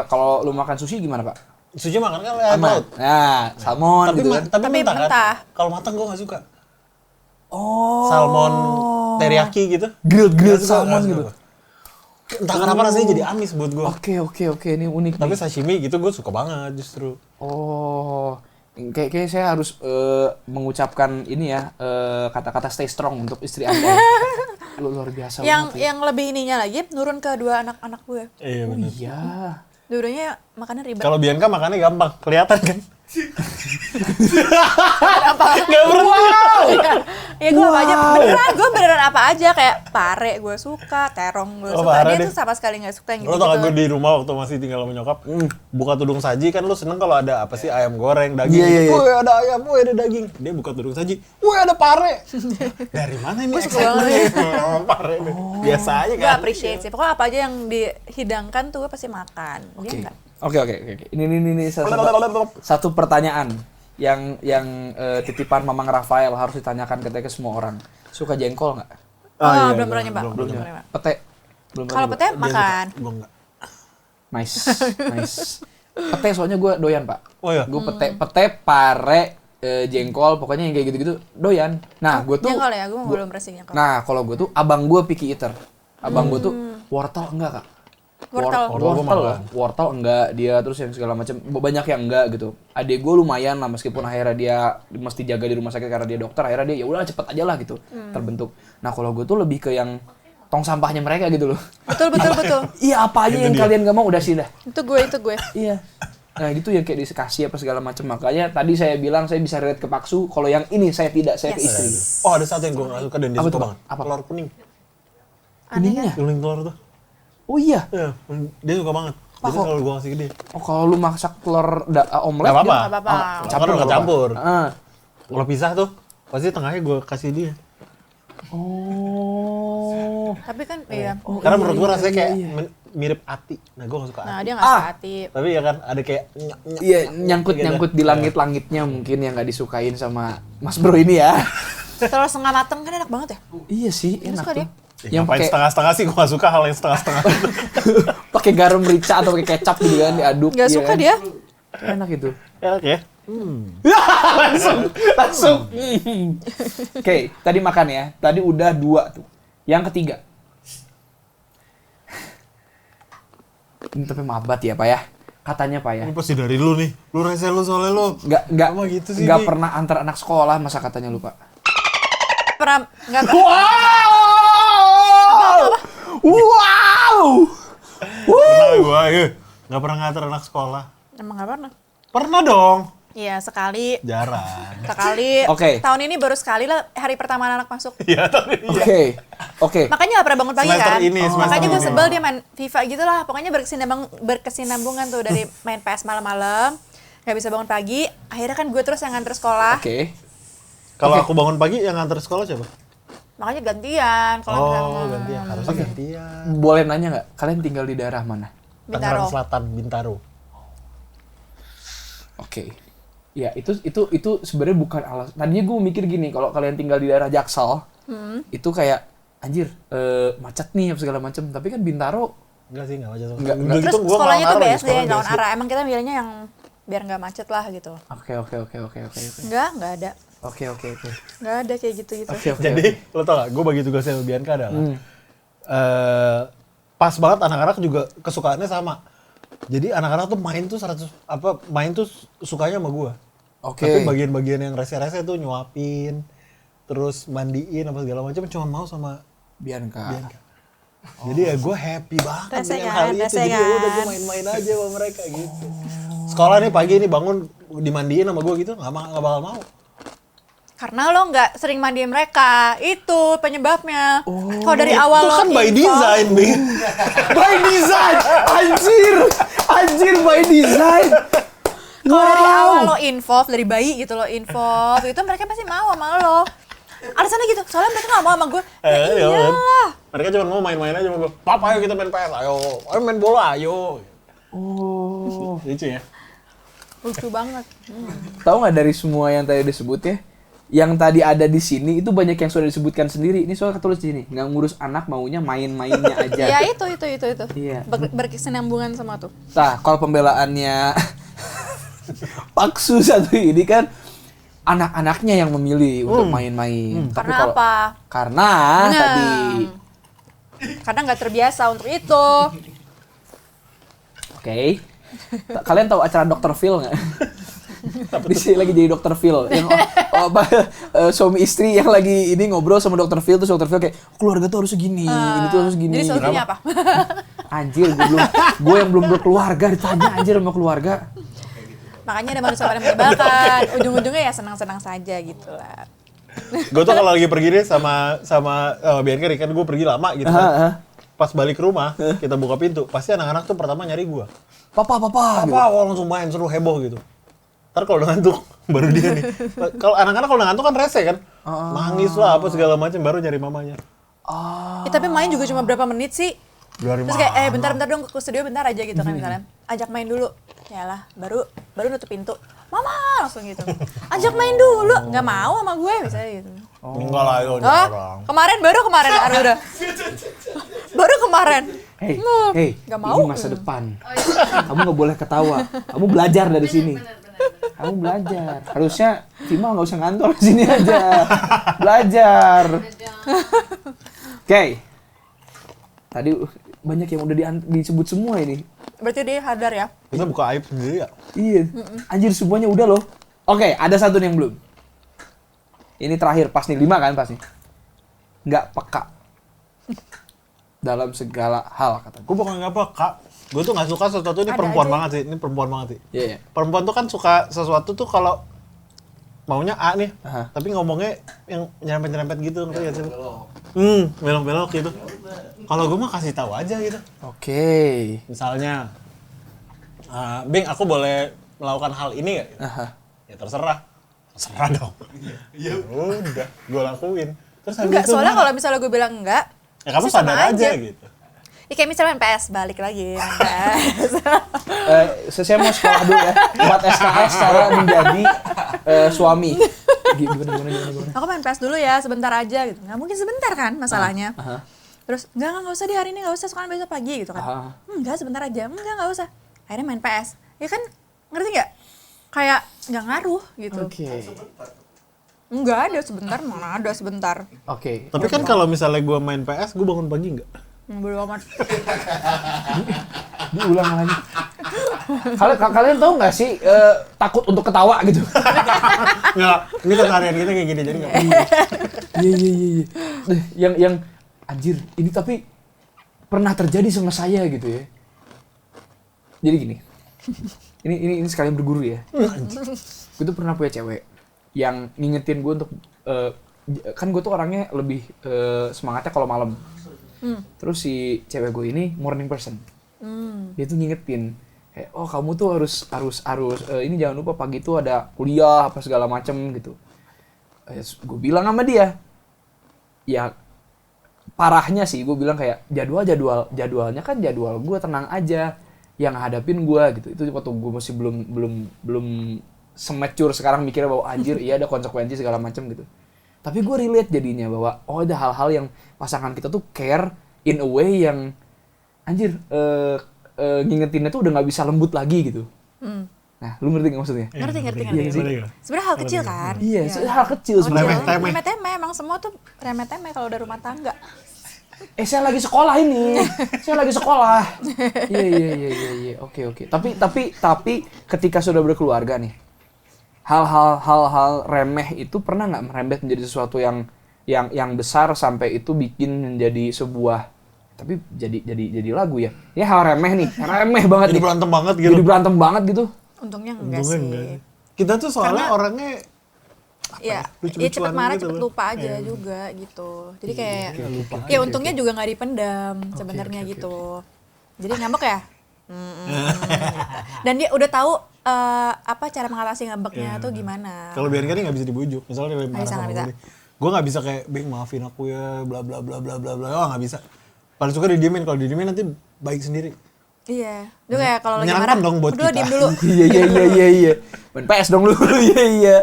Kalau lu makan sushi gimana Pak? Suci makan kan air Aman. laut. Nah, salmon Tapi, gitu kan. tapi mentah kan? mentah. Kalau matang gue nggak suka. Oh. Salmon teriyaki gitu. Grilled Nggak suka, salmon nggak suka gitu. gua. Entah kenapa rasanya jadi amis buat gue. Oke, ini unik Tapi nih. sashimi gitu gue suka banget justru. Oh, kayak saya harus mengucapkan ini ya kata-kata stay strong untuk istri Anda. Lu luar biasa Yang banget. yang lebih ininya lagi nurun ke dua anak-anak gue. Iya Oh benar. iya. Dua-duanya makannya ribet. Kalau Bianca makannya gampang, kelihatan kan? apa? Gak berhenti. Ya gue apa aja beneran apa aja kayak pare gue suka, terong gue Oh, suka. parah Dia deh. tuh sama sekali nggak suka yang Lo tau gak gue gitu-gitu. di rumah waktu masih tinggal sama nyokap, buka tudung saji kan lo seneng kalau ada apa sih ayam goreng, daging. Iya. Woi ada ayam, woi ada daging. Dia buka tudung saji, woi ada pare. Dari mana ini excitementnya? Pare nih. Biasa aja Gue kan. appreciate sih. Pokoknya apa aja yang dihidangkan tuh gue pasti makan. Dia enggak. Oke. Ini satu pertanyaan yang titipan Mamang Rafael harus ditanyakan ke semua orang. Suka jengkol nggak? Oh, belum pernah nyoba. belum Belum pernah. pernah nyoba. Pete? Belum pernah Kalau nyoba? pete makan. Gue enggak. Nice. Pete soalnya gue doyan Pak. Oh iya? Gue pete, pare, jengkol, pokoknya yang kayak gitu-gitu doyan. Nah, gue tuh. Jengkol ya, gue belum pernah sih jengkol. Nah, kalau gue tuh abang gue picky eater. Abang gue tuh wortel enggak Kak? Wortel. Wortel enggak dia, terus yang segala macam banyak yang enggak gitu. Adik gue lumayan lah meskipun akhirnya dia mesti jaga di rumah sakit karena dia dokter, akhirnya dia ya udah cepet aja lah gitu terbentuk. Nah, kalau gue tuh lebih ke yang tong sampahnya mereka gitu loh. Betul. Iya, apa aja yang kalian gak mau udah sih dah. Itu gue. Iya. Nah, gitu yang kayak dikasih apa segala macam. Makanya tadi saya bilang saya bisa relate ke Paksu, kalau yang ini saya tidak, saya ke Yes. istri. Oh ada satu yang gue gak suka dan dia Apa suka tuh, Pak? banget. Apa? Telur kuning. Kuningnya? Kuning telur tuh. Oh iya. Iya, dia suka banget. Jadi kok- kalau gue kasih ke dia. Oh, kalau lu masak telur omelet Gak apa-apa. Nggak apa-apa. Campur nggak campur. Ah. Kalau pisah tuh, pasti tengahnya gue kasih dia. Oh. Tapi kan iya. Karena menurut gue rasanya kayak mirip ati. Nah gue gak suka Nah, ati. dia nggak suka hati. Tapi ya kan ada kayak Iya, nyangkut di langit-langitnya mungkin yang nggak disukain sama Mas Bro ini ya. Terus setengah mateng kan enak banget ya. Iya sih, enak suka tuh. dia. yang pakai setengah-setengah sih gue gak suka hal yang setengah-setengah. Pakai garam merica atau pakai kecap gitu kan diaduk. Nggak iya suka kan? dia. Enak itu. Enak ya? langsung. Oke, tadi makan ya. Tadi udah 2 tuh. Yang ketiga. Ini tapi mabat ya, Pak ya. Katanya Pak ya. Ini pasti dari lu nih. Lu rese lu soalnya lu. Nggak Sama gitu sih, nggak Bi. pernah antar anak sekolah masa katanya lu, Pak. Pernah nggak? Wow! Pernah gue, gak pernah nganter anak sekolah. Emang nggak pernah. Pernah dong. Iya sekali. Jarang. Sekali. Oke. Tahun ini baru sekali lah hari pertama anak masuk. Iya, tapi iya. Oke. Makanya gak pernah bangun pagi Semester kan. ini, semester Makanya gue ini. sebel dia main FIFA gitu lah. Pokoknya berkesinambungan tuh dari main PS malam-malam. Gak bisa bangun pagi. Akhirnya kan gue terus yang nganter sekolah. Oke. Kalau aku bangun pagi yang nganter sekolah siapa? Makanya gantian. Kalau Oh, gantian. Harusnya gantian. Boleh nanya nggak? Kalian tinggal di daerah mana? Tangerang Bintaro. Selatan, Bintaro. Oke. Ya, itu sebenarnya bukan alasan. Tadinya gue mikir gini, kalau kalian tinggal di daerah Jaksel, itu kayak anjir, macet nih apa segala macam. Tapi kan Bintaro Enggak sih, enggak macet. Enggak. Udah Terus gitu gua sekolahnya tuh ngelarang di BSD, sekolah lawan BSD. arah. Emang kita milihnya yang biar nggak macet lah gitu. Oke. Nggak ada. Oke. Nggak ada kayak gitu-gitu. Oke. Jadi, lo tau gak, gue bagi tugasnya sama Bianca adalah pas banget anak-anak juga kesukaannya sama. Jadi anak-anak tuh main tuh sukanya sama gue. Oke. Tapi bagian-bagian yang rese-rese tuh nyuapin, terus mandiin apa segala macam cuma mau sama Bianca. Bianca. Jadi ya gue happy banget Rese dengan kan, hal itu. rese Jadi ya udah gue kan. main-main aja sama mereka gitu. Sekolah nih pagi nih bangun dimandiin sama gue gitu nggak bakal mau. Karena lo nggak sering mandiin mereka. Itu penyebabnya. Kalau dari awal Itu lo kan by info- design, Bing. By design! Anjir by design! Kalau dari awal lo involve, dari bayi gitu lo involve, itu mereka pasti mau sama lo. Alasannya gitu, soalnya mereka gak mau sama gue. Ya Ya kan? iyalah. Mereka cuma mau main-main aja sama gue. Papa ayo kita main PS, ayo main bola, ayo. Oh. Lucu ya? Lucu banget. Tahu nggak dari semua yang tadi disebut ya? Yang tadi ada di sini itu banyak yang sudah disebutkan sendiri. Ini soal ketulis di sini. Nggak ngurus anak, maunya main-mainnya aja. Ya itu. Iya. Berkesinambungan sama tuh. Nah, kalau pembelaannya Paksu satu ini kan anak-anaknya yang memilih untuk main-main. Tapi Karena kalau- apa? Karena Nah. tadi. Karena nggak terbiasa untuk itu. Oke. Kalian tahu acara Dr. Phil nggak? Di sini lagi jadi Dr. Phil yang suami istri yang lagi ini ngobrol sama Dr. Phil, terus Dr. Phil kayak keluarga tuh harus segini, ini tuh harus gini. Jadi solusinya apa? Anjir, gue yang belum berkeluarga ditanya anjir sama keluarga. Makanya ada manusia pada menyebalkan. Ujung-ujungnya ya senang-senang saja gitu lah. Gue tuh kalau lagi pergi nih sama Bianca kan gue pergi lama gitu kan. Pas balik ke rumah, kita buka pintu, pasti anak-anak tuh pertama nyari gue. Papa. Gitu. Apa, langsung main, seru, heboh gitu. Ntar kalau udah ngantuk, baru dia nih. Kalau anak-anak kalau udah ngantuk kan rese kan. Nangis lah, apa segala macam, baru nyari mamanya. Ya, tapi main juga cuma berapa menit sih? Dari Terus kayak bentar dong ke studio bentar aja gitu kan misalnya. Ajak main dulu. Yalah, baru nutup pintu. Mama langsung gitu. Ajak main dulu. Nggak mau sama gue misalnya gitu. Enggak lah, itu Oh, jarang. baru kemarin udah. Baru kemarin. Hey, nggak mau. ini masa depan. Kamu nggak boleh ketawa. Kamu belajar dari sini. Kamu belajar. Harusnya Vima nggak usah ngantor di sini aja. Belajar. Oke. Tadi banyak yang udah disebut semua ini. Berarti dia sadar ya. Kita buka aib sendiri ya. Iya. Anjir semuanya udah loh. Oke, ada satu nih yang belum. Ini terakhir pas nih 5 kan pas nih. Nggak peka. Dalam segala hal katanya. Gue bukan nggak peka. Gue tuh nggak suka sesuatu ini Ada perempuan aja. banget sih. Ini perempuan banget sih. Iya. Perempuan tuh kan suka sesuatu tuh kalau maunya A nih, Aha. tapi ngomongnya yang nyerempet-nyerempet gitu, ngerti gak sih? Belok-belok gitu. Kalau gue mah kasih tahu aja gitu. Oke. Misalnya, Bing, aku boleh melakukan hal ini nggak? Aha. Ya terserah. Terserah dong. Ya udah, gue lakuin. Terus habis Enggak, itu soalnya marah. kalau misalnya gue bilang enggak, Ya kamu Pasti sama sadar aja aja. gitu. Ya kayak misalnya main PS, balik lagi main PS. Saya mau sekolah dulu ya. 4 SKS cara menjadi suami. Gimana? Aku main PS dulu ya, sebentar aja gitu. Nggak mungkin sebentar kan masalahnya. Terus nggak usah di hari ini, nggak usah, sekarang besok pagi gitu kan. Enggak, sebentar aja. Nggak usah. Akhirnya main PS. Ya kan, ngerti nggak? Kayak nggak ngaruh gitu. Oke. Enggak ada sebentar, mana ada sebentar. Oke. Tapi kan kalau misalnya gue main PS, gue bangun pagi nggak? Bodo amat. Diulang lagi. Kalian tahu nggak sih takut untuk ketawa gitu? Nggak, ini keseharian kita kayak gini, jadi nggak perlu. Iya. Yang anjir, ini tapi pernah terjadi sama saya gitu ya. Jadi gini. Ini sekalian berguru ya. Gue tuh pernah punya cewek yang ngingetin gue untuk kan gue tuh orangnya lebih semangatnya kalau malam. Terus si cewek gue ini morning person. Dia tuh ngingetin kayak, oh kamu tuh harus ini jangan lupa pagi tuh ada kuliah apa segala macem gitu. Gue bilang sama dia, ya parahnya sih gue bilang kayak jadwalnya kan jadwal gue, tenang aja, yang hadapin gue gitu. Itu waktu gue masih belum semature sekarang mikirnya bahwa anjir iya ada konsekuensi segala macem gitu. Tapi gue relate jadinya bahwa oh ada hal-hal yang pasangan kita tuh care in a way yang anjir ngingetinnya tuh udah nggak bisa lembut lagi gitu. Nah, lu ngerti nggak maksudnya? Ngerti. Iya. Sebenarnya hal kecil kan? Iya, hal kecil sebenarnya. Remeh-temeh, emang semua tuh remeh-temeh kalau udah rumah tangga. Saya lagi sekolah ini. Saya lagi sekolah. Iya. Oke. Tapi ketika sudah berkeluarga nih, hal-hal remeh itu pernah nggak merembet menjadi sesuatu yang besar sampai itu bikin menjadi sebuah, tapi jadi lagu ya. Ya hal remeh nih, remeh banget Jadi nih. berantem banget gitu. Jadi berantem banget gitu. Untungnya enggak Untungnya sih. enggak. Kita tuh soalnya orangnya Ya lucu-lucuan cepet marah gitu cepet loh. lupa aja juga gitu. Jadi kayak lupa. ya untungnya juga nggak dipendam sebenarnya gitu. Jadi ngambek ya. Dan dia udah tahu apa cara mengatasi ngambeknya tuh gimana. Kalau Bianca nih nggak bisa dibujuk. Misalnya dia marah bisa, sama nggak bisa. gue. Gue nggak bisa kayak, Bing maafin aku ya, bla bla bla bla bla bla. Oh nggak bisa. Paling suka didiemin. Kalau didiemin nanti baik sendiri. Iya. Itu kayak kalau lagi Menyenangkan marah, dong buat udah kita. diem dulu. Iya. Main PS dong lu. Iya.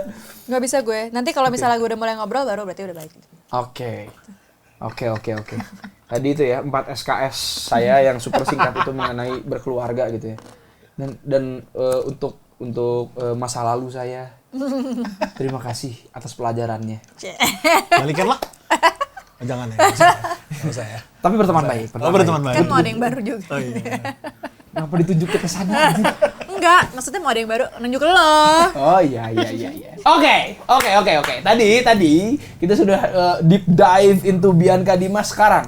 Nggak bisa gue. Nanti kalau misalnya gue udah mulai ngobrol baru berarti udah baik. Oke. Tadi itu ya 4 SKS saya yang super singkat itu mengenai berkeluarga gitu ya. Dan untuk masa lalu saya, terima kasih atas pelajarannya. Balikan lah. Jangan ya. Nggak usah ya. Tapi berteman baik. Berteman baik. Kan mau ada yang baru juga. Oh iya. Kenapa ditunjuk ke sana? Enggak, maksudnya mau ada yang baru nunjuk ke lo. Oh iya. Oke. Tadi kita sudah deep dive into Bianca Dimas. Sekarang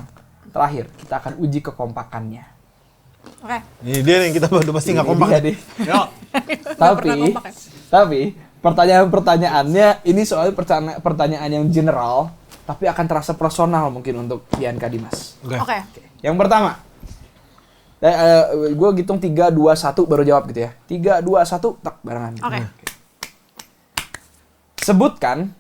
terakhir kita akan uji kekompakannya. Oke. Ini dia nih, kita udah pasti nggak kompak. Iya deh. Yuk. Tapi pertanyaan-pertanyaannya ini soal pertanyaan yang general, tapi akan terasa personal mungkin untuk Bianca Dimas. Oke. Yang pertama, gue hitung 3, 2, 1 baru jawab gitu ya. 3, 2, 1, tak barengan. Oke. Sebutkan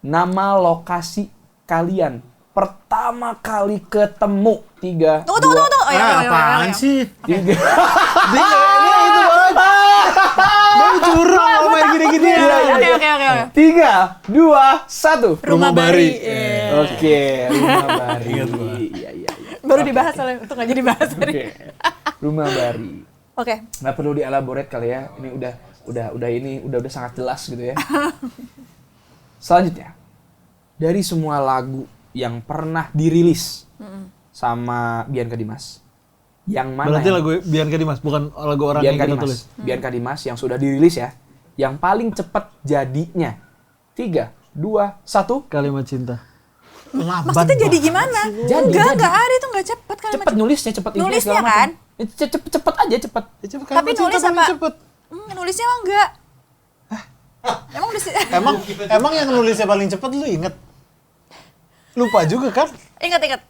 nama lokasi kalian pertama kali ketemu. 3, Tunggu. Oh, ya. Apaan sih? 3. Dia itu banget. Dia curang kalau main gini-gini ya. Oke. 3, 2, 1. Rumah Bari. Oke, Rumah Bari. Ingat gua. Iya. Baru dibahas soalnya, untuk nggak jadi bahas tadi. Oke. Rumah Bari. Oke. Nggak perlu dielaborate kali ya. Ini udah sangat jelas gitu ya. Selanjutnya, dari semua lagu yang pernah dirilis sama Bianca Dimas, yang mana? Berarti lagu Bianca Dimas, bukan lagu orang yang kita tulis. Bianca Dimas yang sudah dirilis ya, yang paling cepat jadinya. 3, 2, 1. Kalimat cinta. Maksudnya jadi gimana? Jadi. Enggak ada itu enggak cepet kalimat. Cepet nulisnya, cepet ini Nulisnya segala macam. kan? Cepet aja, cepet. Tapi nulis sama nulisnya mah enggak. Emang nulis Emang yang nulisnya paling cepet lu inget? Lupa juga kan? ingat.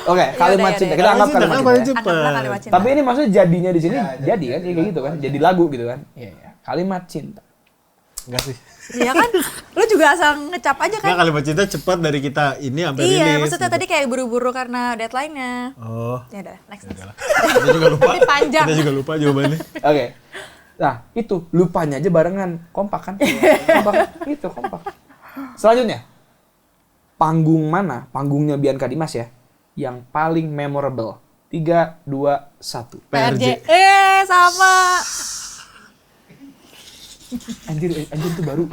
Oke, kalimat Yaudah. cinta. Kita anggap kalimat cinta. paling Ya. cepet. Anggaplah kalimat cinta. Tapi ini maksudnya jadinya di sini jadi kan, kayak gitu kan, jadi lagu gitu kan. Iya. Kalimat cinta. Enggak sih. Iya kan? Lu juga asal ngecap aja kan? Nggak, kalimat cinta cepat dari kita ini sampai rilis. Iya, maksudnya gitu. tadi kayak buru-buru karena deadline-nya. Oh. Ya udah, next. Kita juga lupa. Tapi panjang. Kita juga lupa jawabannya. Oke. Nah, itu lupanya aja barengan. Kompak kan? Kompak. Itu kompak. Selanjutnya. Panggung mana? Panggungnya Bianca Dimas ya. Yang paling memorable. 3, 2, 1. PRJ. Sama. Anjir itu baru.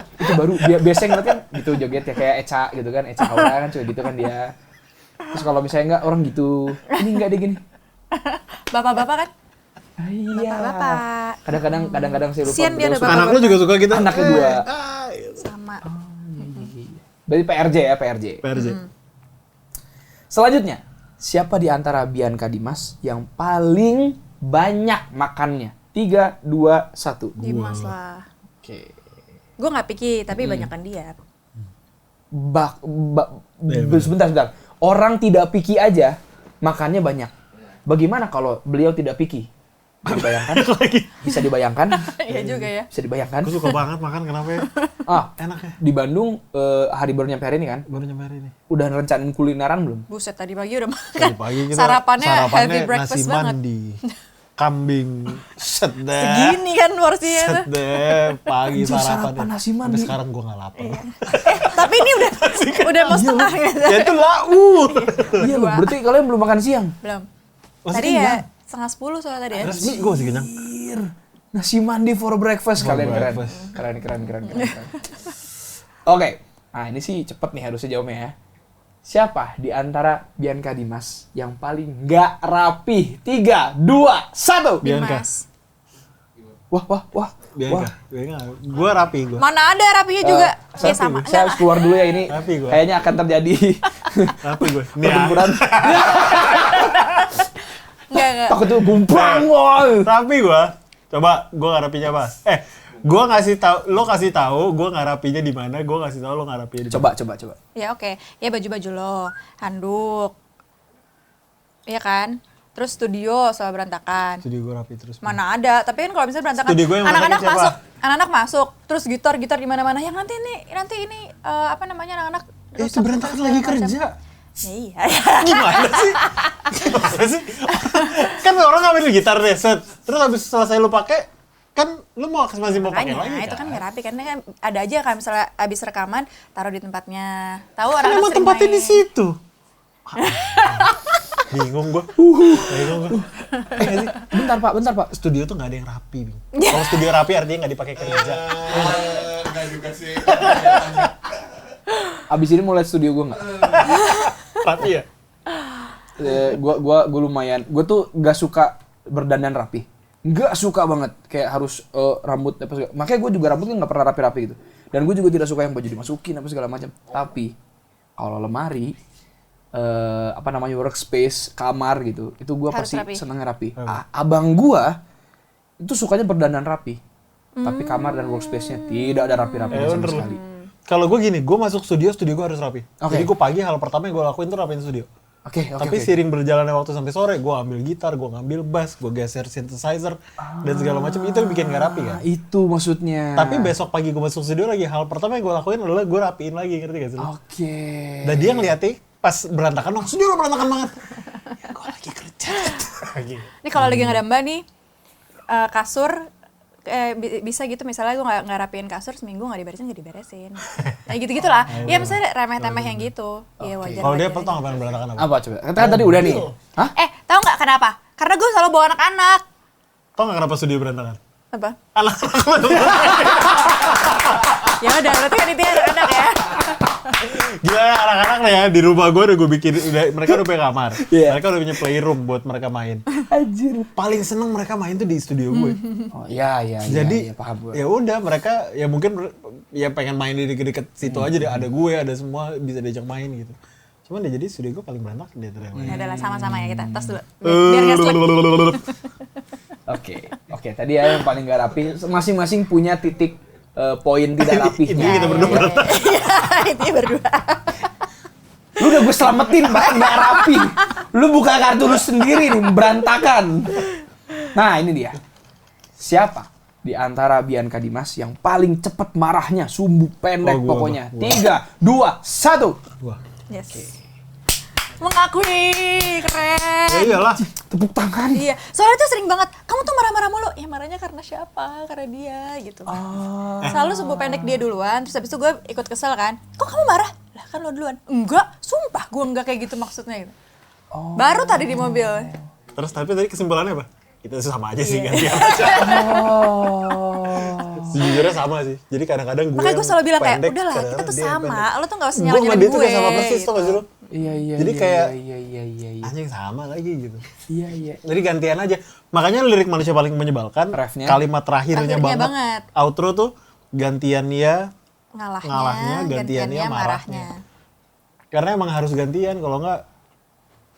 Biasanya ngeliat kan gitu joget ya kayak Eca gitu kan. Eca Kaura kan coba gitu kan dia. Terus kalau misalnya enggak orang gitu. Ini enggak deh gini. Bapak-bapak kan? Iya. Bapak. Kadang-kadang saya lupa. Sian dia ada terus. bapak. Anak lu juga suka gitu. Anak kedua. Sama. Berarti PRJ ya, PRJ. PRJ. Selanjutnya, siapa di antara Bianca Dimas yang paling banyak makannya? 3, 2, 1. Dimas lah. Oke. Gue nggak picky, tapi banyakan dia. Sebentar. Orang tidak picky aja, makannya banyak. Bagaimana kalau beliau tidak picky? Bisa dibayangkan? Bisa dibayangkan? Iya juga ya. Bisa dibayangkan? Gue suka banget makan, kenapa ya? Enak ya. Di Bandung, hari baru nyampe hari ini kan? Baru nyampe hari ini. Udah rencanain kulineran belum? Buset, tadi pagi udah makan. Tadi pagi kita Sarapannya heavy breakfast nasi banget. mandi. Kambing. Set deh. Segini kan porsinya tuh. Set deh. Pagi Anjir, sarapan. sarapan nasi mandi. Sampai sekarang gue gak lapar. Tapi ini udah mau setengah gitu. Ya itu lau. Iya loh, berarti kalian belum makan siang? Belum. Masih Tadi kenyang? ya 9:30 soalnya tadi ya. Resmi gue masih kenyang. Anjir, nasi mandi for breakfast. For Kalian breakfast. keren. Oke, nah ini sih cepet nih harusnya jawabnya ya. Siapa di antara Bianca Dimas yang paling nggak rapi? 3, 2, 1. Bianca. Dimas. Wah. Bianca. Gue rapi gue. Mana ada rapinya juga. Ya sama. Saya harus keluar dulu ya ini. Rapi gua. Kayaknya akan terjadi Rapi gue. Nih ya. pertempuran. Enggak. Takut tuh gumpang, woi. Rapi gue. Coba gue gak rapinya apa? Gue ngasih tahu, lo kasih tahu, gue nggak rapinya di mana, gue ngasih tahu lo nggak rapinya di mana. Coba. Ya oke. Ya baju-baju lo, handuk. Iya kan? Terus studio selalu berantakan. Studio gue rapi terus. Mana ada, tapi kan kalau misalnya berantakan, Studio gue yang anak-anak berantakan siapa? masuk, anak-anak masuk, terus gitar di mana-mana. Yang nanti ini apa namanya anak-anak? Itu berantakan lagi kerja. Ya, iya. Gimana sih? Kan orang ngambil gitar deh, set. Terus habis selesai lu pakai, kan lu masih mau pakai Makanya, lagi itu kan kan? nggak rapi kan ada aja kan misalnya abis rekaman taruh di tempatnya. Tahu Kan orang emang sering tempatnya main. di situ. Bingung gue. Bentar Pak. Studio tuh nggak ada yang rapi, Bing. Kalau studio rapi artinya nggak dipakai kerja. Enggak juga sih. Abis ini mau lihat studio gue nggak? Rapi ya? Gue lumayan. Gue tuh gak suka berdandan rapi. Gak suka banget. Kayak harus rambut apa segala. Makanya gue juga rambutnya gak pernah rapi-rapi gitu. Dan gue juga tidak suka yang baju dimasukin apa segala macam. Tapi kalau lemari, workspace, kamar gitu, itu gue Harus pasti rapi. senengnya rapi. Abang gue itu sukanya berdandan rapi. Tapi kamar dan workspace-nya tidak ada rapi-rapinya sama bener. sekali. Kalau gue gini, gue masuk studio gue harus rapi. Oke. Jadi gue pagi hal pertama yang gue lakuin tuh rapiin studio. Oke. Tapi seiring berjalannya waktu sampai sore, gue ambil gitar, gue ngambil bass, gue geser synthesizer, dan segala macam itu yang bikin gak rapi kan. Itu maksudnya. Tapi besok pagi gue masuk studio lagi, hal pertama yang gue lakuin adalah gue rapiin lagi, ngerti gak sih? lu? Oke. Dan dia ngeliatnya pas berantakan, wah studio lo berantakan banget. Ya gue lagi kerja. Ini kalau lagi nggak ada mbak nih kasur bisa gitu misalnya gue nggak rapiin kasur seminggu nggak diberesin. Nah gitu gitulah. Ya misalnya remeh-temeh yang gitu. Iya wajar. Kalau dia wajar tau aja. ngapain berantakan apa? Apa coba? Kan tadi udah nih. Hah? Tahu nggak kenapa? Karena gue selalu bawa anak-anak. Tau gak kenapa studio berantakan? Apa? Anak-anak. Ya udah, berarti kan itu anak-anak ya. Gila anak-anak nih ya, di rumah gue udah gue bikin, mereka udah punya kamar. Iya. Mereka udah punya playroom buat mereka main. Anjir. Paling seneng mereka main tuh di studio gue. Oh iya. Jadi paham gue. ya udah mereka ya mungkin ya pengen main di deket situ aja deh, ada gue, ada semua bisa diajak main gitu. Cuman ya jadi studio gue paling berantakan di antara yang lain. Ya udahlah sama-sama ya kita tos dulu. Biar nggak selek. Oke. Tadi ya yang paling gak rapi, masing-masing punya titik poin tidak rapi. Ini kita berdua berantakan. Itu berdua. Lu udah gue selamatin, Mbak, gak rapi. Lu buka kartu lu sendiri nih, berantakan. Nah, ini dia. Siapa di antara Bianca Dimas yang paling cepet marahnya, sumbu pendek Gua. pokoknya. 3, 2, 1. Wah. Yes. Mengakui, keren. Ya iyalah. Tepuk tangan. Iya, soalnya tuh sering banget, kamu tuh marah-marah mulu. Ya marahnya karena siapa? Karena dia gitu. Selalu sumbu pendek dia duluan, terus habis itu gue ikut kesel kan. Kok kamu marah? Lah kan lo duluan. Enggak, sumpah gue enggak kayak gitu maksudnya gitu. Baru tadi di mobil. Terus tapi tadi kesimpulannya apa? Kita sama aja sih, Iya. gantian aja. Sejujurnya sama sih. Jadi kadang-kadang gue Makanya gue selalu bilang kayak, pendek, udahlah kita kadang-kadang tuh dia yang sama, pendek. lo tuh gak usah Gue nyalahin sama dia tuh gue. kayak sama persis tau gak sih lo? Iya. Jadi kayak- iya. Anjing sama lagi gitu. Iya. Jadi gantian aja. Makanya lirik manusia paling menyebalkan, Refnya? kalimat terakhirnya Akhirnya banget. banget. Outro tuh gantian dia, Ngalahnya, gantiannya marahnya. karena emang harus gantian, kalau enggak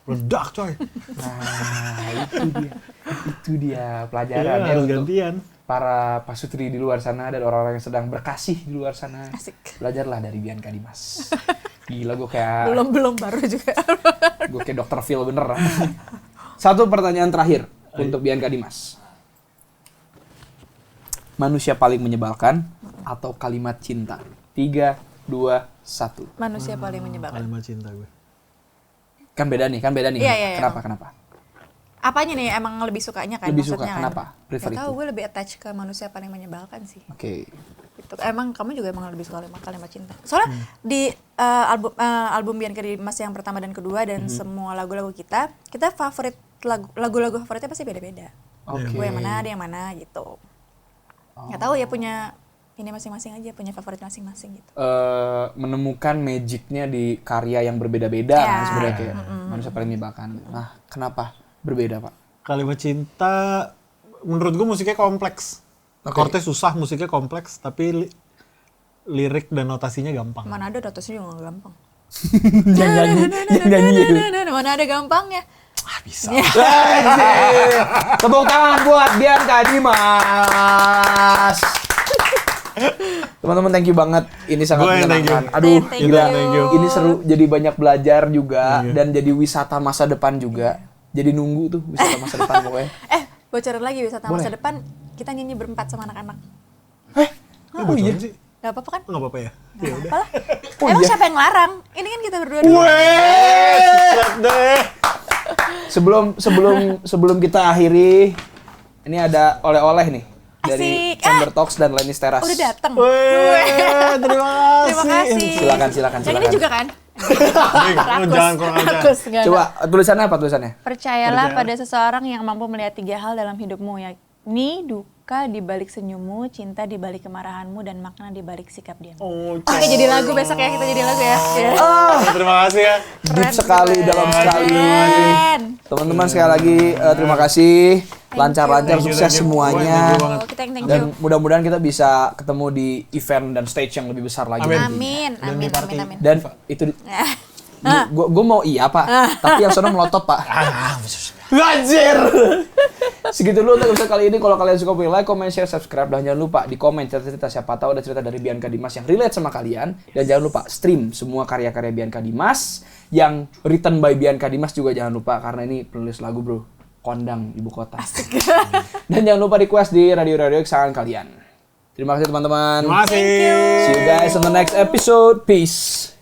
meledak coy. Nah, itu dia pelajaran Iya, ya harus untuk gantian. para pasutri di luar sana dan orang-orang yang sedang berkasih di luar sana. Asik. Belajarlah dari Bianca Dimas. Gila gue kayak Belum baru juga. gue kayak Dr. Phil bener. Satu pertanyaan terakhir untuk Bianca Dimas. Manusia paling menyebalkan atau kalimat cinta? 3, 2, 1. Manusia paling menyebalkan. Kalimat cinta gue. Kan beda nih. Iya. Kenapa? Apanya nih emang lebih sukanya kan? Lebih suka, maksudnya kan? kenapa? Prefer Gak tahu, itu? gue lebih attach ke manusia paling menyebalkan sih. Oke. Gitu. Emang kamu juga emang lebih suka kalimat cinta. Soalnya di album Bianca Dimas yang pertama dan kedua dan semua lagu-lagu kita favorit lagu-lagu favoritnya pasti beda-beda. Oke. Gue yang mana, dia yang mana gitu. Nggak tahu ya, punya ini masing-masing aja, punya favorit masing-masing gitu. Menemukan magicnya di karya yang berbeda-beda Ya. kan sebenarnya kayak manusia paling menyebalkan. Nah, kenapa berbeda, Pak? Kalimat cinta, menurut gue musiknya kompleks. Oke. Chordnya susah, musiknya kompleks, tapi lirik dan notasinya gampang. Mana ada notasinya juga nggak gampang. Yang nyanyi. Mana ada gampangnya. Ah, bisa. Anjir. Tepuk tangan buat Bianca Dimas. Teman-teman, thank you banget. Ini sangat Gue yang thank you. menyenangkan. Aduh, Thank gila. you. Ini seru, jadi banyak belajar juga Iya. dan jadi wisata masa depan juga. Jadi nunggu tuh wisata masa depan pokoknya. Bocorin lagi wisata Boleh. masa depan, kita nyanyi berempat sama anak-anak. Oh iya sih? Gak apa-apa kan? Nggak apa-apa ya? Ya udah. Apalah. Oh, Emang iya. siapa yang larang? Ini kan kita berdua dulu. Set deh. Sebelum kita akhiri, ini ada oleh-oleh nih dari Asik. Chamber Talks dan Lenis Teras. Udah dateng. Weh, terima kasih. Terima kasih. Silakan. Yang ini juga kan? Nih, jangan kurang aja. Rakus, nggak ada. Coba tulisannya apa tulisannya? Percayalah pada seseorang yang mampu melihat 3 hal dalam hidupmu, yakni duka di balik senyummu, cinta di balik kemarahanmu, dan makna di balik sikap diam. Oh, Oke, jadi lagu besok ya, kita jadi lagu ya. Iya. terima kasih ya. Deep sekali, dalam sekali. Keren. Teman-teman sekali lagi terima kasih. Lancar-lancar, Thank you, sukses thank you. semuanya. Thank you banget. Oh, kita yang thank Dan you. mudah-mudahan kita bisa ketemu di event dan stage yang lebih besar lagi. Amin. Amin, Dan di party. amin. Dan itu gue mau iya Pak, tapi yang sono melotot Pak. Anjir. Segitu dulu untuk episode kali ini. Kalau kalian suka, boleh like, comment, share, subscribe, dan jangan lupa di komen cerita-cerita, siapa tahu ada cerita dari Bianca Dimas yang relate sama kalian. Dan jangan lupa stream semua karya-karya Bianca Dimas yang written by Bianca Dimas juga jangan lupa, karena ini penulis lagu bro, kondang ibu kota. Dan jangan lupa request di radio-radio kesayangan kalian. Terima kasih teman-teman. Terima kasih. See you guys on the next episode. Peace.